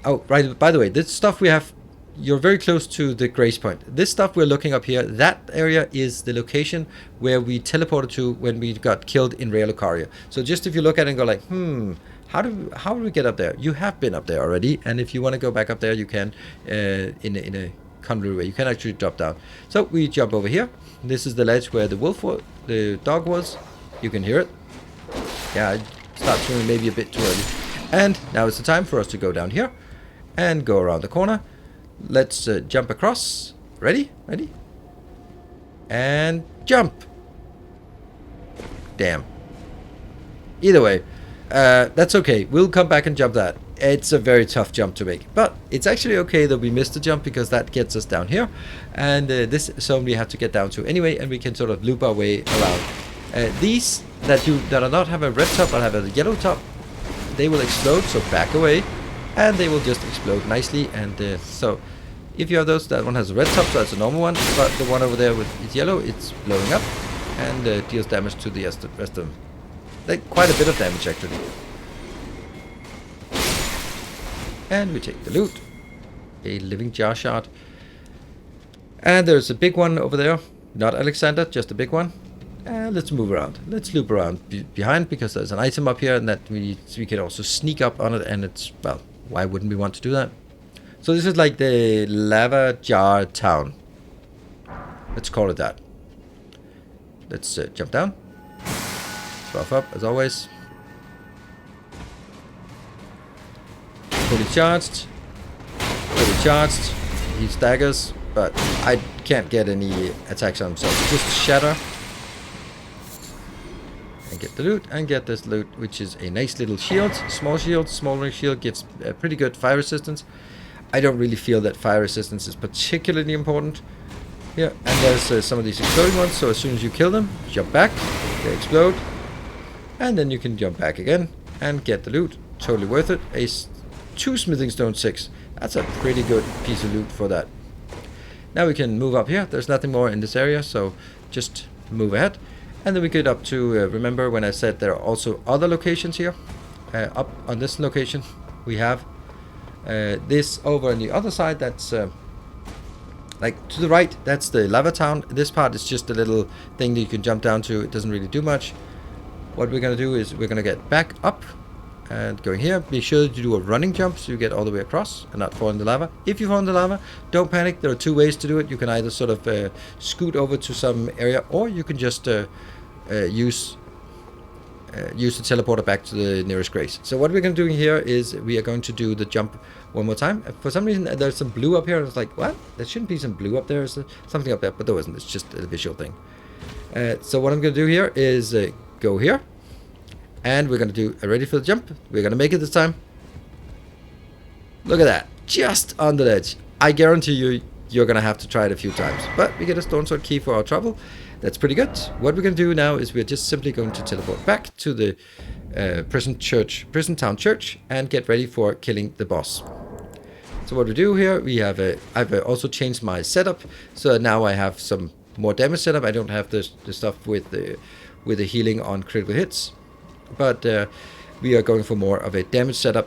A: oh, right, by the way, this stuff we have... You're very close to the grace point. This stuff we're looking up here, that area is the location where we teleported to when we got killed in Raya Lucaria. So just if you look at it and go like, how do we get up there? You have been up there already, and if you want to go back up there, you can in a convoluted way. You can actually drop down. So we jump over here. This is the ledge where the dog was. You can hear it. Yeah, I start swimming maybe a bit too early. And now it's the time for us to go down here and go around the corner. Let's jump across. Ready? Ready? And jump. Damn. Either way, that's okay. We'll come back and jump that. It's a very tough jump to make, but it's actually okay that we missed the jump because that gets us down here, and this zone we have to get down to anyway, and we can sort of loop our way around. These that do not have a red top but have a yellow top, they will explode. So back away, and they will just explode nicely. And so if you have those, that one has a red top, so that's a normal one. But the one over there with it's yellow, it's blowing up and deals damage to the rest of them. Like quite a bit of damage actually. And we take the loot. A living jar shard. And there's a big one over there. Not Alexander, just a big one. Let's move around. Let's loop around behind because there's an item up here and that we can also sneak up on it. And it's, well, why wouldn't we want to do that? So this is like the lava jar town. Let's call it that. Let's jump down. Buff up as always. Fully charged. Fully charged. He staggers, but I can't get any attacks on himself. Just shatter. And get the loot, and get this loot, which is a nice little shield. Small shield. Smaller shield gives pretty good fire resistance. I don't really feel that fire resistance is particularly important. Yeah, and there's some of these exploding ones, so as soon as you kill them, jump back, they explode. And then you can jump back again and get the loot. Totally worth it. 2 smithing stone 6. That's a pretty good piece of loot for that. Now we can move up here. There's nothing more in this area, so just move ahead. And then we get up to, remember when I said there are also other locations here? Up on this location, we have this over on the other side. That's like to the right, that's the lava town. This part is just a little thing that you can jump down to. It doesn't really do much. What we're going to do is we're going to get back up and going here. Be sure to do a running jump so you get all the way across and not fall in the lava. If you fall in the lava, don't panic. There are 2 ways to do it. You can either sort of scoot over to some area, or you can just use the teleporter back to the nearest grace. So what we're going to do here is we are going to do the jump one more time. For some reason there's some blue up here. I was like, what? There shouldn't be some blue up there. There's something up there, but there wasn't. It's just a visual thing. So what I'm going to do here is go here. And we're going to do, ready for the jump? We're going to make it this time. Look at that. Just on the ledge. I guarantee you, you're going to have to try it a few times. But we get a stone sword key for our trouble. That's pretty good. What we're going to do now is we're just simply going to teleport back to the prison town church and get ready for killing the boss. So what we do here, we have I've also changed my setup. So now I have some more damage setup. I don't have the stuff with the healing on critical hits. But we are going for more of a damage setup,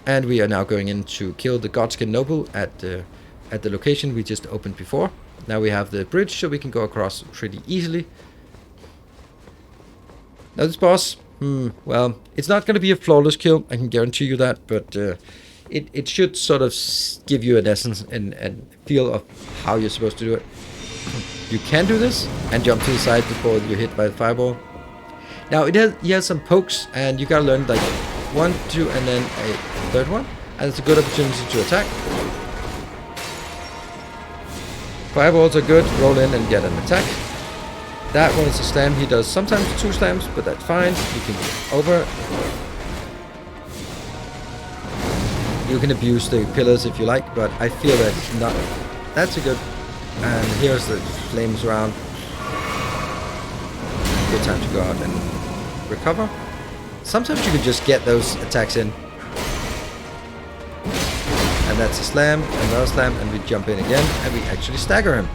A: and we are now going in to kill the Godskin Noble at the location we just opened before. Now we have the bridge, so we can go across pretty easily. Now this boss, well, it's not going to be a flawless kill, I can guarantee you that, but it should sort of give you an essence and feel of how you're supposed to do it. You can do this and jump to the side before you're hit by the fireball. Now he has some pokes, and you gotta learn like 1, 2, and then a third one, and it's a good opportunity to attack. Fireballs are good. Roll in and get an attack. That one is a slam. He does sometimes 2 slams, but that's fine. You can get over. You can abuse the pillars if you like, but I feel that it's not. That's a good. And here's the flames round. Good time to go out and recover. Sometimes you can just get those attacks in. that's a slam, another slam, and we jump in again, and we actually stagger him.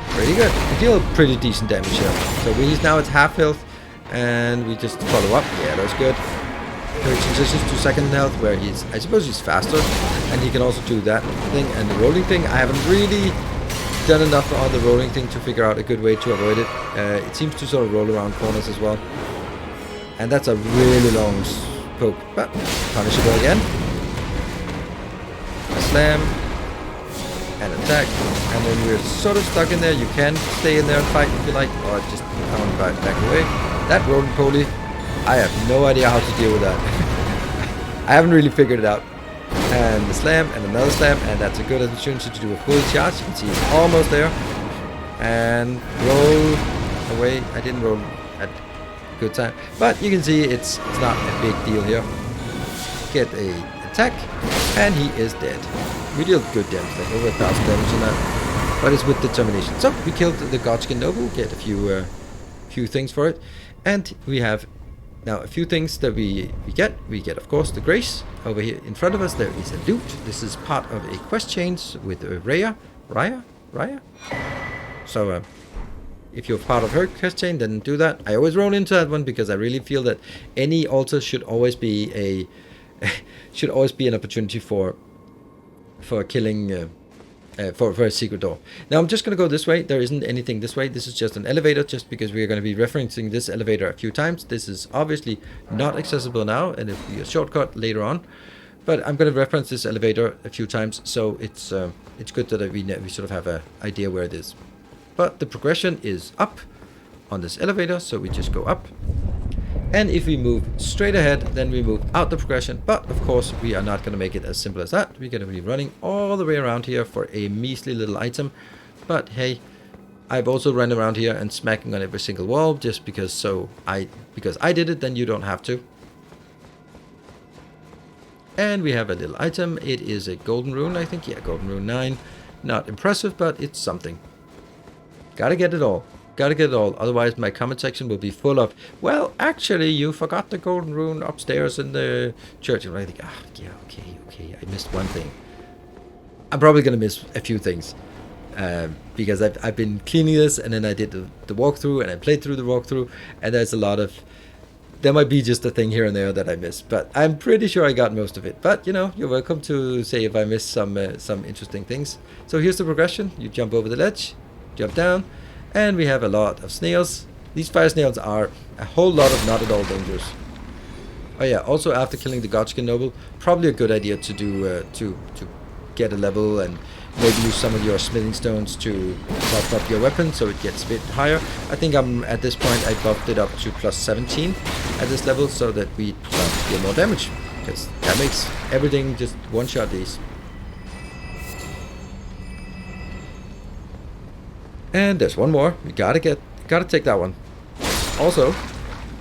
A: Pretty good. We deal pretty decent damage here. So he's now at half health, and we just follow up. Yeah, that's good. He transitions to second health, where I suppose he's faster, and he can also do that thing. And the rolling thing, I haven't really done enough on the rolling thing to figure out a good way to avoid it. It seems to sort of roll around corners as well. And that's a really long poke, but punishable again. Slam. And attack. And when you're sort of stuck in there, you can stay in there and fight if you like, or just pound back away. That roly-poly, I have no idea how to deal with that. I haven't really figured it out. And the slam, and another slam, and that's a good opportunity to do a full charge. You can see it's almost there. And roll away. I didn't roll at a good time, but you can see it's not a big deal here. Get a attack, and he is dead. We deal good damage, like over 1,000 damage on that, but it's with determination. So we killed the Godskin Noble, get a few things for it, and we have now a few things that we get. We get, of course, the Grace. Over here in front of us there is a loot. This is part of a quest chain with Raya. So if you're part of her quest chain, then do that. I always roll into that one because I really feel that any altar should always be an opportunity for killing for a secret door. Now I'm just going to go this way. There isn't anything this way. This is just an elevator, just because we are going to be referencing this elevator a few times. This is obviously not accessible now, and it'll be a shortcut later on. But I'm going to reference this elevator a few times, so it's good that we sort of have an idea where it is. But the progression is up on this elevator, so we just go up. And if we move straight ahead, then we move out the progression. But of course, we are not going to make it as simple as that. We're going to be running all the way around here for a measly little item. But hey, I've also run around here and smacking on every single wall just because because I did it, then you don't have to. And we have a little item. It is a golden rune, I think. Yeah, golden rune 9. Not impressive, but it's something. Gotta get it all. Gotta get it all, otherwise my comment section will be full of, well, actually, you forgot the golden rune upstairs in the church. And I think, yeah, okay, I missed one thing. I'm probably gonna miss a few things, because I've been cleaning this, and then I did the walkthrough, and I played through the walkthrough, and there's a lot of, there might be just a thing here and there that I missed, but I'm pretty sure I got most of it. But, you know, you're welcome to say if I missed some interesting things. So here's the progression. You jump over the ledge, jump down, and we have a lot of snails. These fire snails are a whole lot of not at all dangerous. Oh yeah, also after killing the Godskin Noble, probably a good idea to do to get a level and maybe use some of your smithing stones to buff up your weapon so it gets a bit higher. I think at this point I buffed it up to plus 17 at this level so that we deal more damage, because that makes everything just one shot these. And there's one more. We gotta take that one. Also,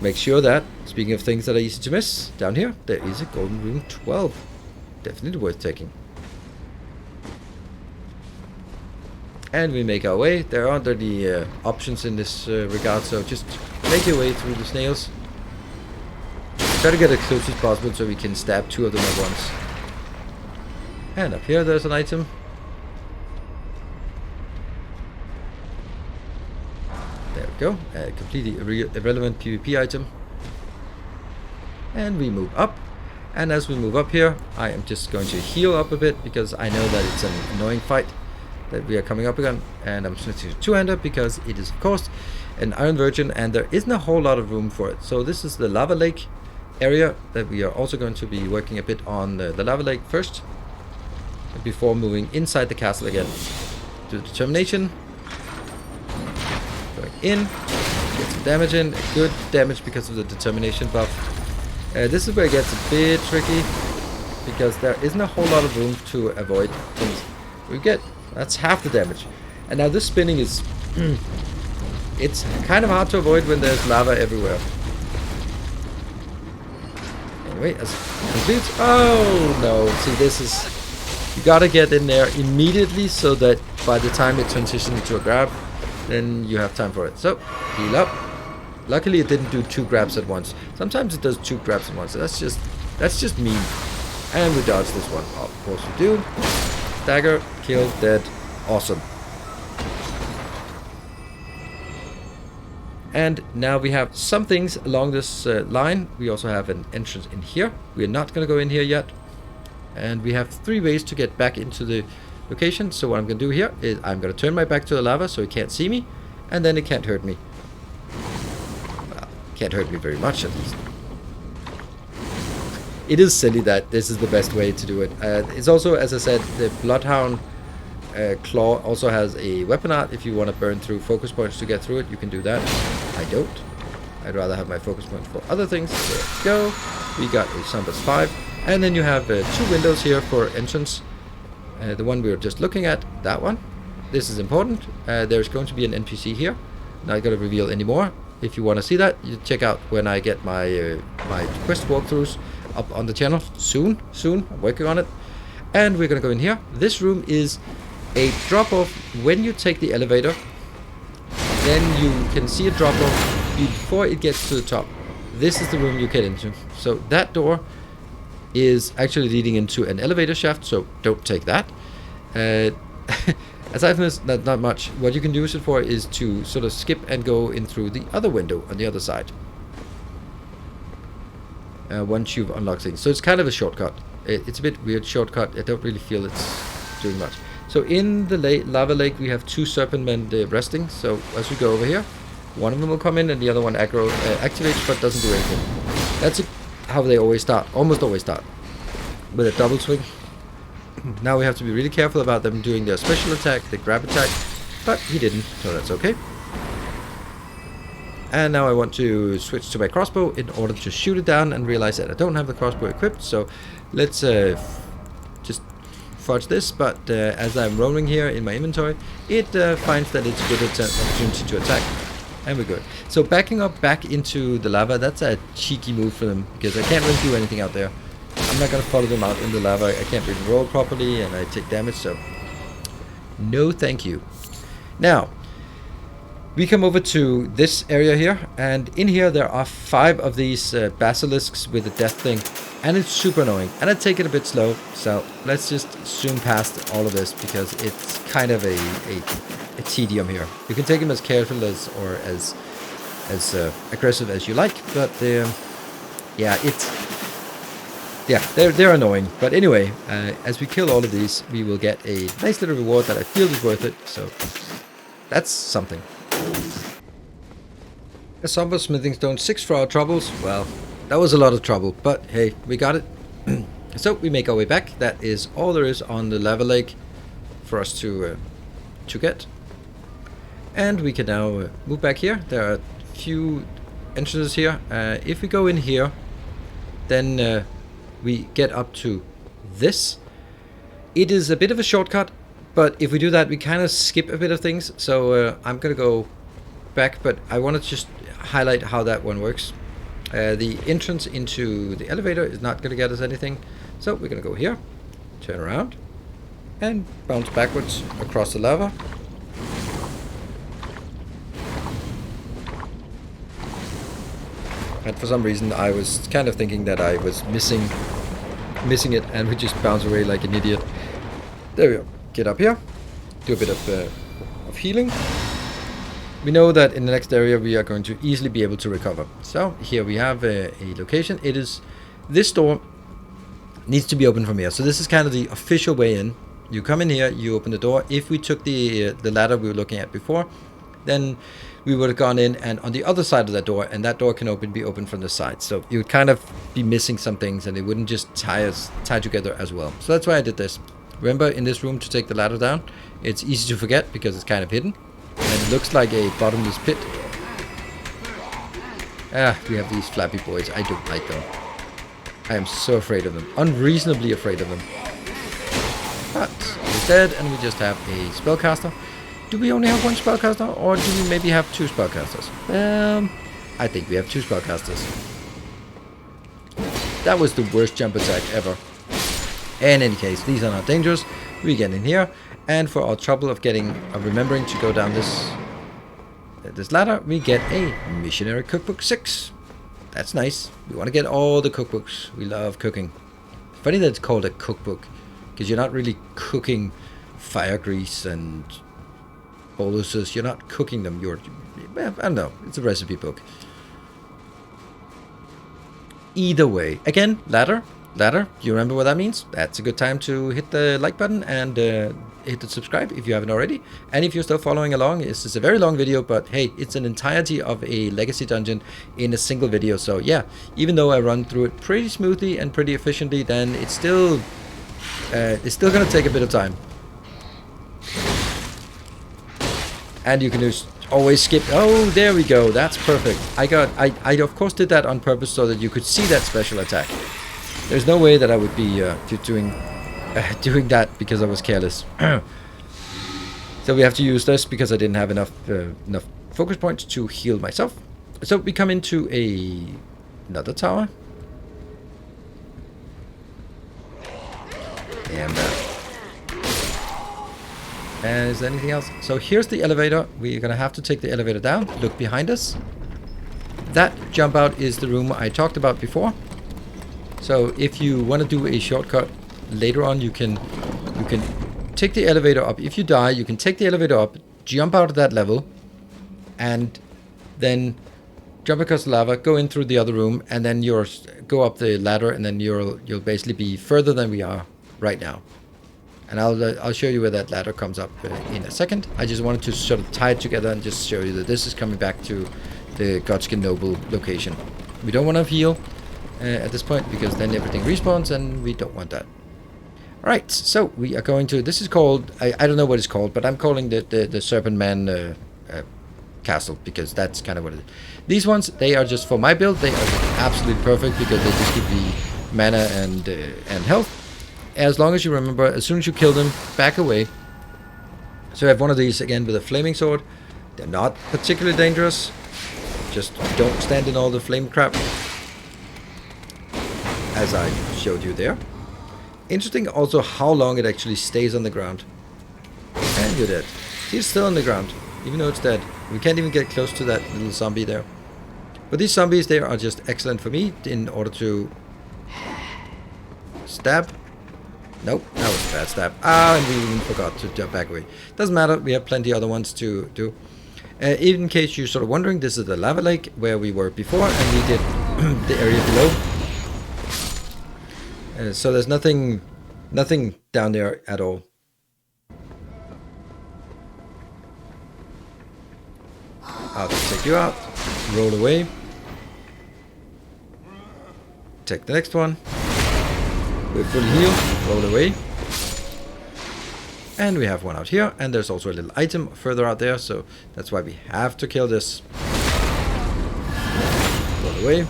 A: make sure that, speaking of things that are easy to miss, down here there is a golden rune 12. Definitely worth taking. And we make our way. There aren't any options in this regard, so just make your way through the snails. Try to get as close as possible so we can stab 2 of them at once. And up here there's an item. There we go, a completely irrelevant PvP item. And we move up. And as we move up here, I am just going to heal up a bit because I know that it's an annoying fight that we are coming up again. And I'm switching to two-hander because it is, of course, an Iron Virgin and there isn't a whole lot of room for it. So this is the lava lake area that we are also going to be working a bit on the lava lake first, before moving inside the castle again. Do determination. Going in, get some damage in, good damage because of the determination buff. This is where it gets a bit tricky because there isn't a whole lot of room to avoid things. We get, that's half the damage. And now this spinning is, it's kind of hard to avoid when there's lava everywhere. Anyway, as it completes, oh no, see this is, you gotta get in there immediately so that by the time it transitions into a grab, then you have time for it. So, heal up. Luckily it didn't do 2 grabs at once. Sometimes it does 2 grabs at once. So that's just mean. And we dodge this one. Of course we do. Dagger, kill, dead. Awesome. And now we have some things along this line. We also have an entrance in here. We're not going to go in here yet. And we have 3 ways to get back into the location. So what I'm going to do here is I'm going to turn my back to the lava so it can't see me. And then it can't hurt me. Well, can't hurt me very much at least. It is silly that this is the best way to do it. It's also, as I said, the Bloodhound Claw also has a weapon art. If you want to burn through focus points to get through it, you can do that. I don't. I'd rather have my focus point for other things. There we go. We got a Sumbus 5. And then you have 2 windows here for entrance. The one we were just looking at, that one. This is important. There's going to be an NPC here. Not going to reveal anymore. If you want to see that, you check out when I get my my quest walkthroughs up on the channel soon. I'm working on it. And we're going to go in here. This room is a drop-off. When you take the elevator, then you can see a drop-off before it gets to the top. This is the room you get into. So that door is actually leading into an elevator shaft, so don't take that. Aside from this, not much. What you can use it for is to sort of skip and go in through the other window on the other side. Once you've unlocked things. So it's kind of a shortcut. It's a bit weird shortcut. I don't really feel it's doing much. So in the lava lake we have 2 Serpent-Men resting. So as we go over here, one of them will come in and the other one activates but doesn't do anything. That's how they always start. Almost always start. With a double swing. Now we have to be really careful about them doing their special attack, the grab attack. But he didn't, so that's okay. And now I want to switch to my crossbow in order to shoot it down and realize that I don't have the crossbow equipped. So let's just fudge this. But as I'm rolling here in my inventory, it finds that it's a good opportunity to attack. And we're good. So backing up back into the lava, that's a cheeky move for them. Because I can't really do anything out there. I'm not going to follow them out in the lava. I can't really roll properly and I take damage. So no thank you. Now we come over to this area here, and in here there are 5 of these basilisks with the death thing, and it's super annoying, and I take it a bit slow, so let's just zoom past all of this because it's kind of a tedium here. You can take them as careful as or as aggressive as you like, but yeah, they're annoying. But anyway, as we kill all of these, we will get a nice little reward that I feel is worth it, so that's something. A somber smithing stone 6 for our troubles. Well, that was a lot of trouble, but hey, we got it. So we make our way back. That is all there is on the lava lake for us to get. And we can now move back here. There are a few entrances here. If we go in here, then we get up to this. It is a bit of a shortcut, but if we do that, we kind of skip a bit of things. So I'm going to go back, but I want to just highlight how that one works. The entrance into the elevator is not going to get us anything. So we're going to go here, turn around, and bounce backwards across the lava. And for some reason I was kind of thinking that I was missing it, and we just bounce away like an idiot. There we go. Get up here, do a bit of healing. We know that in the next area we are going to easily be able to recover. So here we have a location. It is, this door needs to be open from here. So this is kind of the official way in. You come in here, you open the door. If we took the ladder we were looking at before, then we would have gone in and on the other side of that door, and that door can be open from the side. So you would kind of be missing some things, and it wouldn't just tie together as well. So that's why I did this. Remember, in this room, to take the ladder down, it's easy to forget because it's kind of hidden. And it looks like a bottomless pit. We have these flappy boys. I don't like them. I am so afraid of them. Unreasonably afraid of them. But he's dead, and we just have a spellcaster. Do we only have one spellcaster, or do we maybe have 2 spellcasters? I think we have 2 spellcasters. That was the worst jump attack ever. In any case, these are not dangerous. We get in here, and for our trouble of remembering to go down this ladder, we get a Missionary Cookbook 6. That's nice. We want to get all the cookbooks. We love cooking. Funny that it's called a cookbook, because you're not really cooking fire grease and boluses. You're not cooking them. I don't know. It's a recipe book. Either way, again, ladder. You remember what that means? That's a good time to hit the like button and hit the subscribe if you haven't already. And if you're still following along, this is a very long video, but hey, it's an entirety of a legacy dungeon in a single video. So yeah, even though I run through it pretty smoothly and pretty efficiently, then it's still gonna take a bit of time. And you can just always skip. Oh, there we go. That's perfect. I of course did that on purpose so that you could see that special attack. There's no way that I would be doing that because I was careless. So we have to use this because I didn't have enough focus points to heal myself. So we come into another tower. And is there anything else? So here's the elevator. We're gonna have to take the elevator down. Look behind us. That jump out is the room I talked about before. So if you want to do a shortcut later on, you can take the elevator up. If you die, you can take the elevator up, jump out of that level, and then jump across the lava, go in through the other room, and then go up the ladder, and then you'll basically be further than we are right now. And I'll show you where that ladder comes up in a second. I just wanted to sort of tie it together and just show you that this is coming back to the Godskin Noble location. We don't want to heal at this point because then everything respawns and we don't want that. Alright, so we are going to, this is called, I don't know what it's called, but I'm calling the Serpent-Men castle because that's kind of what it is. These ones, they are just for my build, they are absolutely perfect because they just give me mana and health. As long as you remember, as soon as you kill them, back away. So I have one of these again with a flaming sword. They're not particularly dangerous. Just don't stand in all the flame crap, as I showed you there. Interesting also how long it actually stays on the ground. And you're dead. He's still on the ground, even though it's dead. We can't even get close to that little zombie there. But these zombies there are just excellent for me in order to stab. Nope, that was a bad stab. Ah, and we even forgot to jump back away. Doesn't matter, we have plenty other ones to do. In case you're sort of wondering, this is the lava lake where we were before, and we did the area below. So there's nothing down there at all. I'll take you out, roll away, take the next one, we're fully healed, roll away, and we have one out here, and there's also a little item further out there, so that's why we have to kill this. Roll away.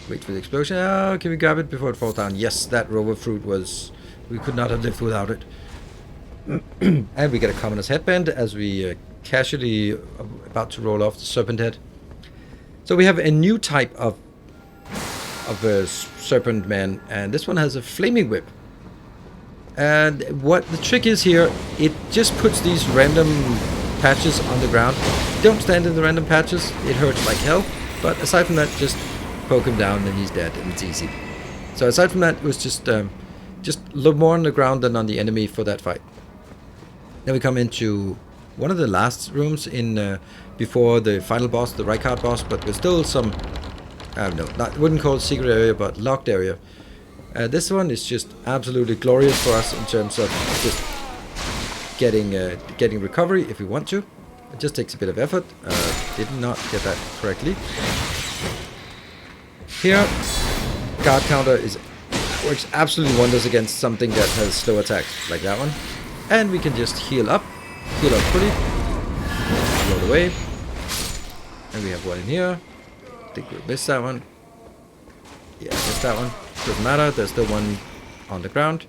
A: Wait for the explosion. Oh, can we grab it before it falls down? Yes, that rover fruit was... we could not have lived without it. And we get a commoner's headband as we casually about to roll off the serpent head. So we have a new type of serpent man, and this one has a flaming whip. And what the trick is here, it just puts these random patches on the ground. Don't stand in the random patches, it hurts like hell. But aside from that, just poke him down and he's dead, and it's easy. So aside from that, it was just a little more on the ground than on the enemy for that fight. Then we come into one of the last rooms in before the final boss, the Rykard boss, but there's still some, I don't know, wouldn't call it secret area, but locked area. This one is just absolutely glorious for us in terms of just getting recovery if we want to. It just takes a bit of effort. Did not get that correctly. Here, guard counter works absolutely wonders against something that has slow attack, like that one. And we can just heal up fully, roll away. And we have one in here. I think we missed that one. Yeah, missed that one. Doesn't matter, there's still one on the ground.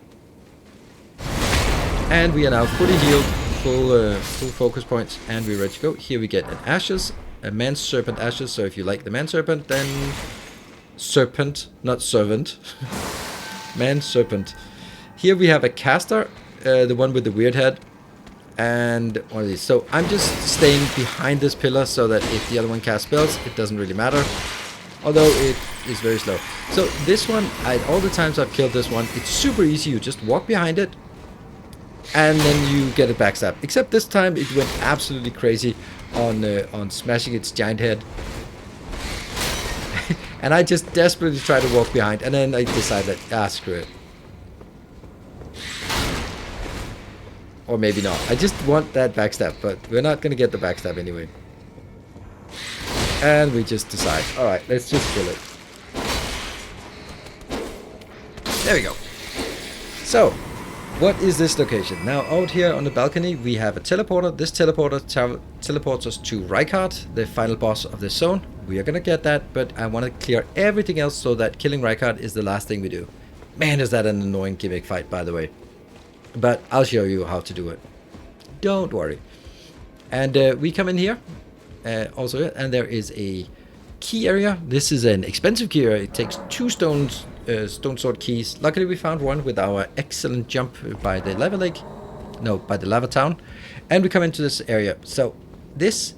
A: And we are now fully healed, full focus points, and we're ready to go. Here we get an ashes, a man serpent ashes, so if you like the man serpent, then serpent, not servant. Man serpent. Here we have a caster, the one with the weird head, and one of these. So I'm just staying behind this pillar so that if the other one casts spells, it doesn't really matter. although it is very slow. So this one, all the times I've killed this one, it's super easy. You just walk behind it, and then you get a backstab. Except this time it went absolutely crazy on smashing its giant head. And I just desperately try to walk behind, and then I decided, screw it. Or maybe not. I just want that backstab, but we're not going to get the backstab anyway. And we just decide, alright, let's just kill it. There we go. So, what is this location? Now, out here on the balcony, we have a teleporter. This teleporter teleports us to Rykard, the final boss of this zone. We are going to get that, but I want to clear everything else so that killing Rykard is the last thing we do. Man, is that an annoying gimmick fight, by the way. But I'll show you how to do it. Don't worry. And we come in here. Also, and there is a key area. This is an expensive key area. It takes 2 stone sword keys. Luckily, we found one with our excellent jump by the lava lake. No, by the lava town. And we come into this area. So, these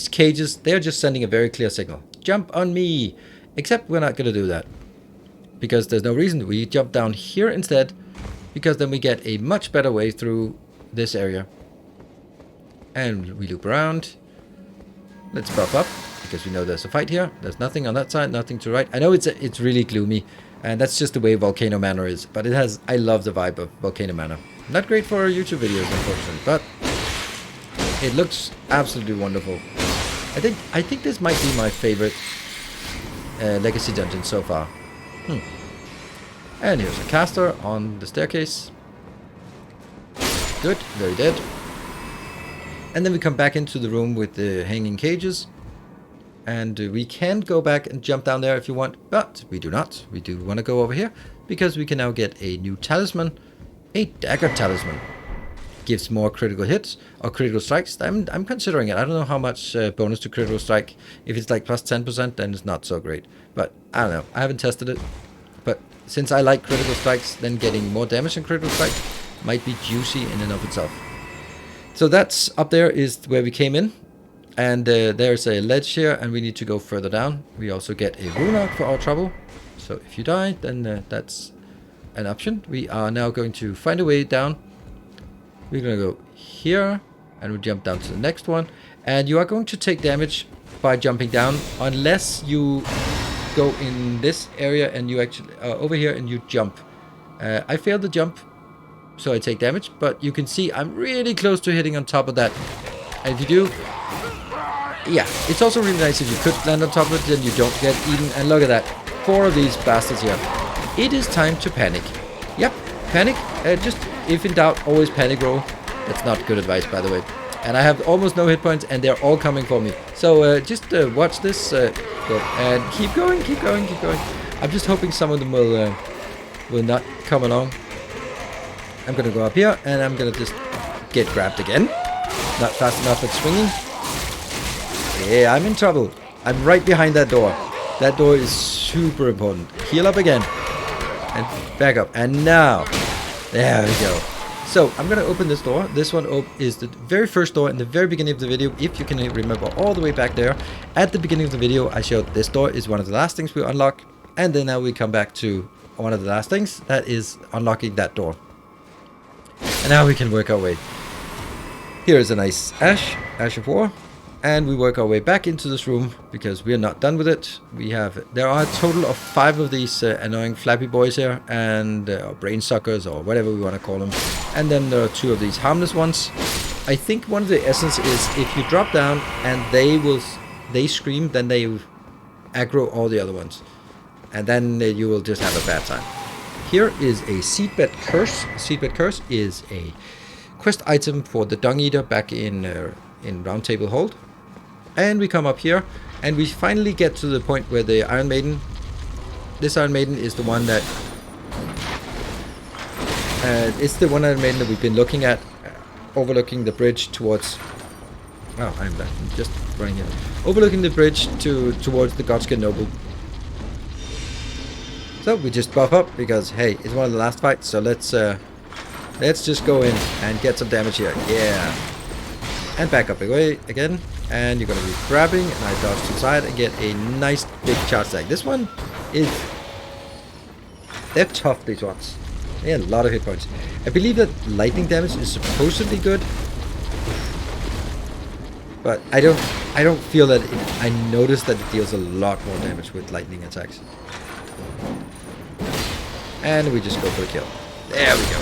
A: cages, they're just sending a very clear signal. Jump on me. Except we're not going to do that. Because there's no reason. We jump down here instead. Because then we get a much better way through this area. And we loop around. Let's buff up, because we know there's a fight here. There's nothing on that side, nothing to the right. I know it's really gloomy, and that's just the way Volcano Manor is. But it has, I love the vibe of Volcano Manor. Not great for YouTube videos, unfortunately, but it looks absolutely wonderful. I think this might be my favorite Legacy dungeon so far. And here's a caster on the staircase. Good, very dead. And then we come back into the room with the hanging cages. And we can go back and jump down there if you want, but we do not. We do want to go over here, because we can now get a new talisman. A dagger talisman. Gives more critical hits, or critical strikes. I'm considering it. I don't know how much bonus to critical strike. If it's like plus 10%, then it's not so great. But I don't know. I haven't tested it. But since I like critical strikes, then getting more damage than critical strike might be juicy in and of itself. So that's up there is where we came in. And there's a ledge here, and we need to go further down. We also get a rune out for our trouble. So if you die, then that's an option. We are now going to find a way down. We're going to go here, and we jump down to the next one. And you are going to take damage by jumping down, unless you go in this area and you actually over here and you jump. I failed the jump, so I take damage, but you can see I'm really close to hitting on top of that. And if you do, yeah, it's also really nice if you could land on top of it, then you don't get eaten. And look at that, 4 of these bastards here. It is time to panic. Yep, panic. Just if in doubt, always panic roll. That's not good advice, by the way. And I have almost no hit points, and they're all coming for me. So just watch this, go, and keep going, keep going, keep going. I'm just hoping some of them will not come along. I'm gonna go up here, and I'm gonna just get grabbed again. Not fast enough at swinging. Yeah, I'm in trouble. I'm right behind that door. That door is super important. Heal up again. And back up. And now. There we go. So, I'm going to open this door. This one is the very first door in the very beginning of the video. If you can remember all the way back there. At the beginning of the video, I showed this door is one of the last things we unlock. And then now we come back to one of the last things. That is unlocking that door. And now we can work our way. Here is a nice ash of war. And we work our way back into this room, because we are not done with it. There are a total of 5 of these annoying flappy boys here, and brain suckers, or whatever we want to call them. And then there are 2 of these harmless ones. I think one of the essence is if you drop down and they scream, then they aggro all the other ones. And then you will just have a bad time. Here is a Seedbed Curse. Seedbed Curse is a quest item for the Dung Eater back in Round Table Hold. And we come up here, and we finally get to the point where the Iron Maiden, this Iron Maiden is the one that, it's the one Iron Maiden that we've been looking at, overlooking the bridge towards, oh, I'm just running here, overlooking the bridge towards the Godskin Noble. So we just buff up, because hey, it's one of the last fights, so let's just go in and get some damage here, yeah. And back up away again. And you're going to be grabbing, and I dodge to the side and get a nice big charge attack. This one is... They're tough, these ones. They have a lot of hit points. I believe that lightning damage is supposed to be good. But I don't feel that I noticed that it deals a lot more damage with lightning attacks. And we just go for the kill. There we go.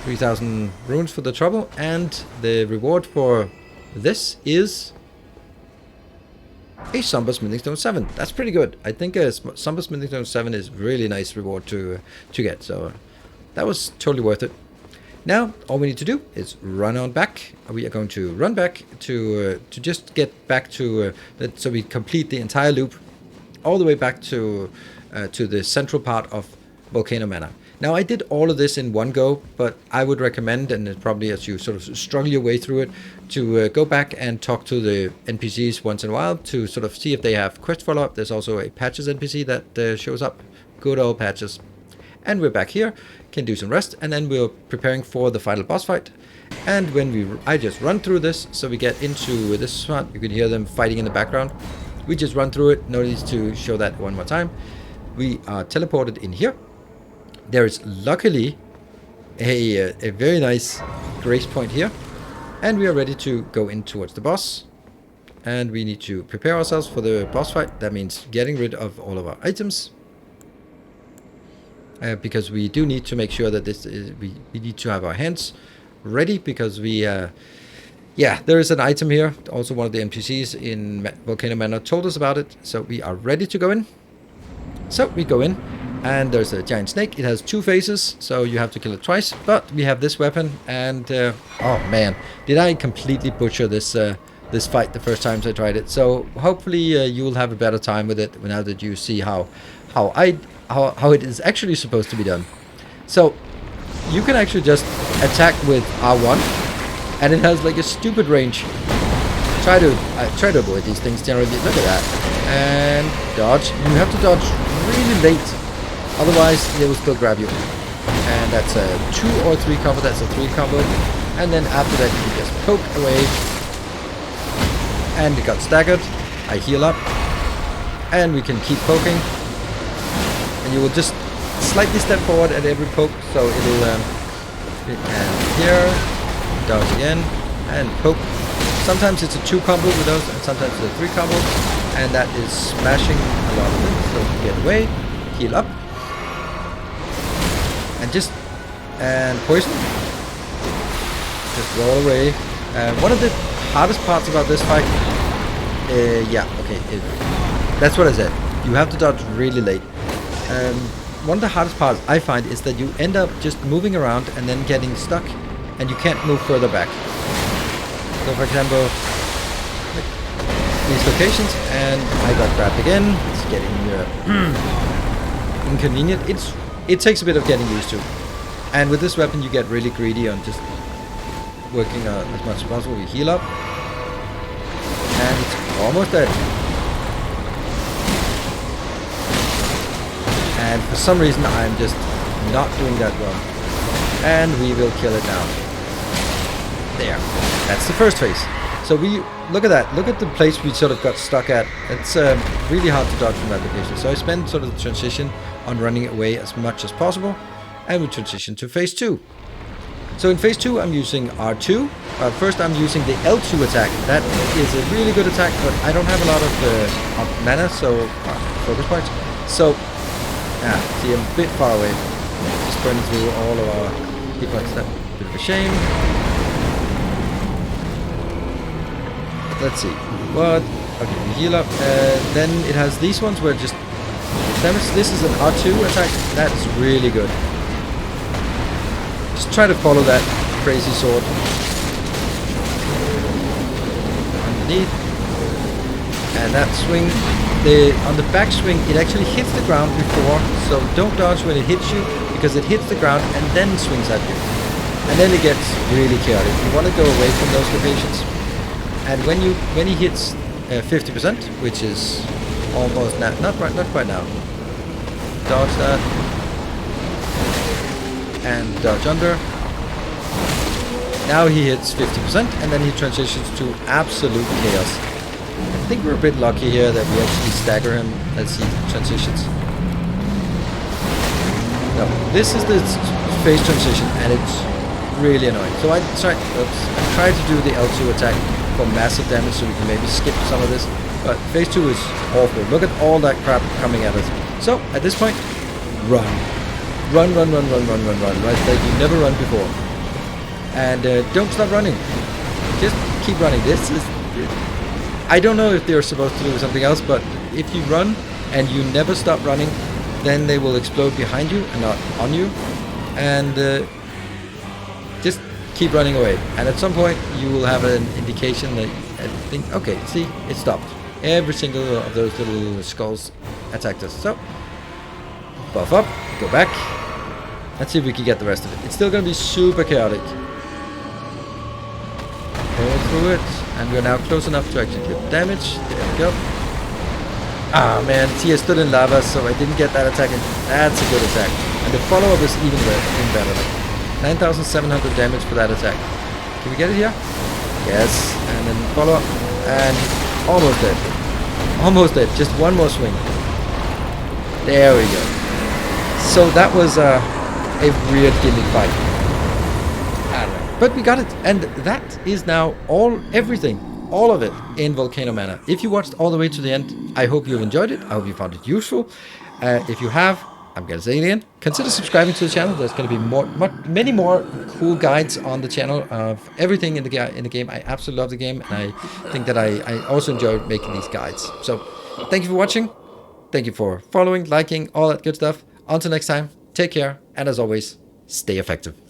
A: 3,000 runes for the trouble, and the reward for this is a Somber Smithing Stone 7. That's pretty good. I think a Somber Smithing Stone 7 is really nice reward to get. So that was totally worth it. Now all we need to do is run on back. We are going to run back to just get back to that, so we complete the entire loop all the way back to the central part of Volcano Manor. Now, I did all of this in one go, but I would recommend, and probably as you sort of struggle your way through it, to go back and talk to the NPCs once in a while to sort of see if they have quest follow-up. There's also a Patches NPC that shows up. Good old Patches. And we're back here, can do some rest, and then we're preparing for the final boss fight. And when I just run through this, so we get into this spot, you can hear them fighting in the background. We just run through it, no need to show that one more time. We are teleported in here. There is luckily a very nice grace point here, and we are ready to go in towards the boss. And we need to prepare ourselves for the boss fight. That means getting rid of all of our items, because we do need to make sure that we need to have our hands ready, because yeah, there is an item here. Also, one of the NPCs in Volcano Manor told us about it, so we are ready to go in. So we go in. And there's a giant snake. It has 2 faces, so you have to kill it twice. But we have this weapon, and oh man, did I completely butcher this this fight the first times I tried it. So hopefully you will have a better time with it now that you see how it is actually supposed to be done. So you can actually just attack with R1, and it has like a stupid range. Try to avoid these things generally. Look at that, and dodge. You have to dodge really late. Otherwise, they will still grab you. And that's a 2 or 3 combo. That's a 3 combo. And then after that, you can just poke away. And it got staggered. I heal up. And we can keep poking. And you will just slightly step forward at every poke. So it'll... and here. Dodge again. And poke. Sometimes it's a 2 combo with those. And sometimes it's a 3 combo. And that is smashing a lot of them. So get away. Heal up. And poison. Just roll away. One of the hardest parts about this fight, that's what I said. You have to dodge really late. One of the hardest parts I find is that you end up just moving around and then getting stuck, and you can't move further back. So, for example, like these locations, and I got grabbed again. It's getting inconvenient. It takes a bit of getting used to. And with this weapon you get really greedy on just working as much as possible. We heal up. And it's almost dead. And for some reason I'm just not doing that well. And we will kill it now. There. That's the first phase. So we look at that. Look at the place we sort of got stuck at. It's really hard to dodge from that location. So I spent sort of the transition on running away as much as possible, and we transition to phase 2. So in phase 2 I'm using R2. First I'm using the L2 attack. That is a really good attack, but I don't have a lot of mana, so focus points. So see, I'm a bit far away. Just burning through all of our hit points. That's a bit of a shame. Let's see. What? Okay, we heal up. Then it has these ones where just damage. This is an R2 attack. That's really good. Just try to follow that crazy sword. Underneath. And that swing. On the back swing, it actually hits the ground before. So don't dodge when it hits you, because it hits the ground and then swings at you. And then it gets really chaotic. You want to go away from those locations. And when he hits 50%, which is almost not quite now. Dodge that. And dodge under. Now he hits 50%, and then he transitions to absolute chaos. I think we're a bit lucky here that we actually stagger him as he transitions. No, this is the phase transition, and it's really annoying. So I tried to do the L2 attack for massive damage, so we can maybe skip some of this. But phase 2 is awful. Look at all that crap coming at us. So at this point, run. Run, right like you never run before. And don't stop running. Just keep running. This is... I don't know if they're supposed to do something else, but if you run and you never stop running, then they will explode behind you and not on you. And just keep running away. And at some point, you will have an indication that I think, okay, see, it stopped. Every single of those little skulls attacked us. So, buff up, go back. Let's see if we can get the rest of it. It's still going to be super chaotic. Go through it, and we're now close enough to actually get damage. There we go. Ah man, see, I stood in lava, so I didn't get that attack in. That's a good attack. And the follow-up is even better. 9,700 damage for that attack. Can we get it here? Yes. And then follow-up, and almost dead. Almost dead. Just one more swing. There we go. So that was a weird gimmick fight. But we got it, and that is now everything, all of it in Volcano Manor. If you watched all the way to the end, I hope you've enjoyed it. I hope you found it useful. If you have, I'm gonna say it again, consider subscribing to the channel. There's gonna be many more cool guides on the channel of everything in the game. I absolutely love the game, and I think that I also enjoy making these guides. So thank you for watching. Thank you for following, liking, all that good stuff. Until next time, take care, and as always, stay effective.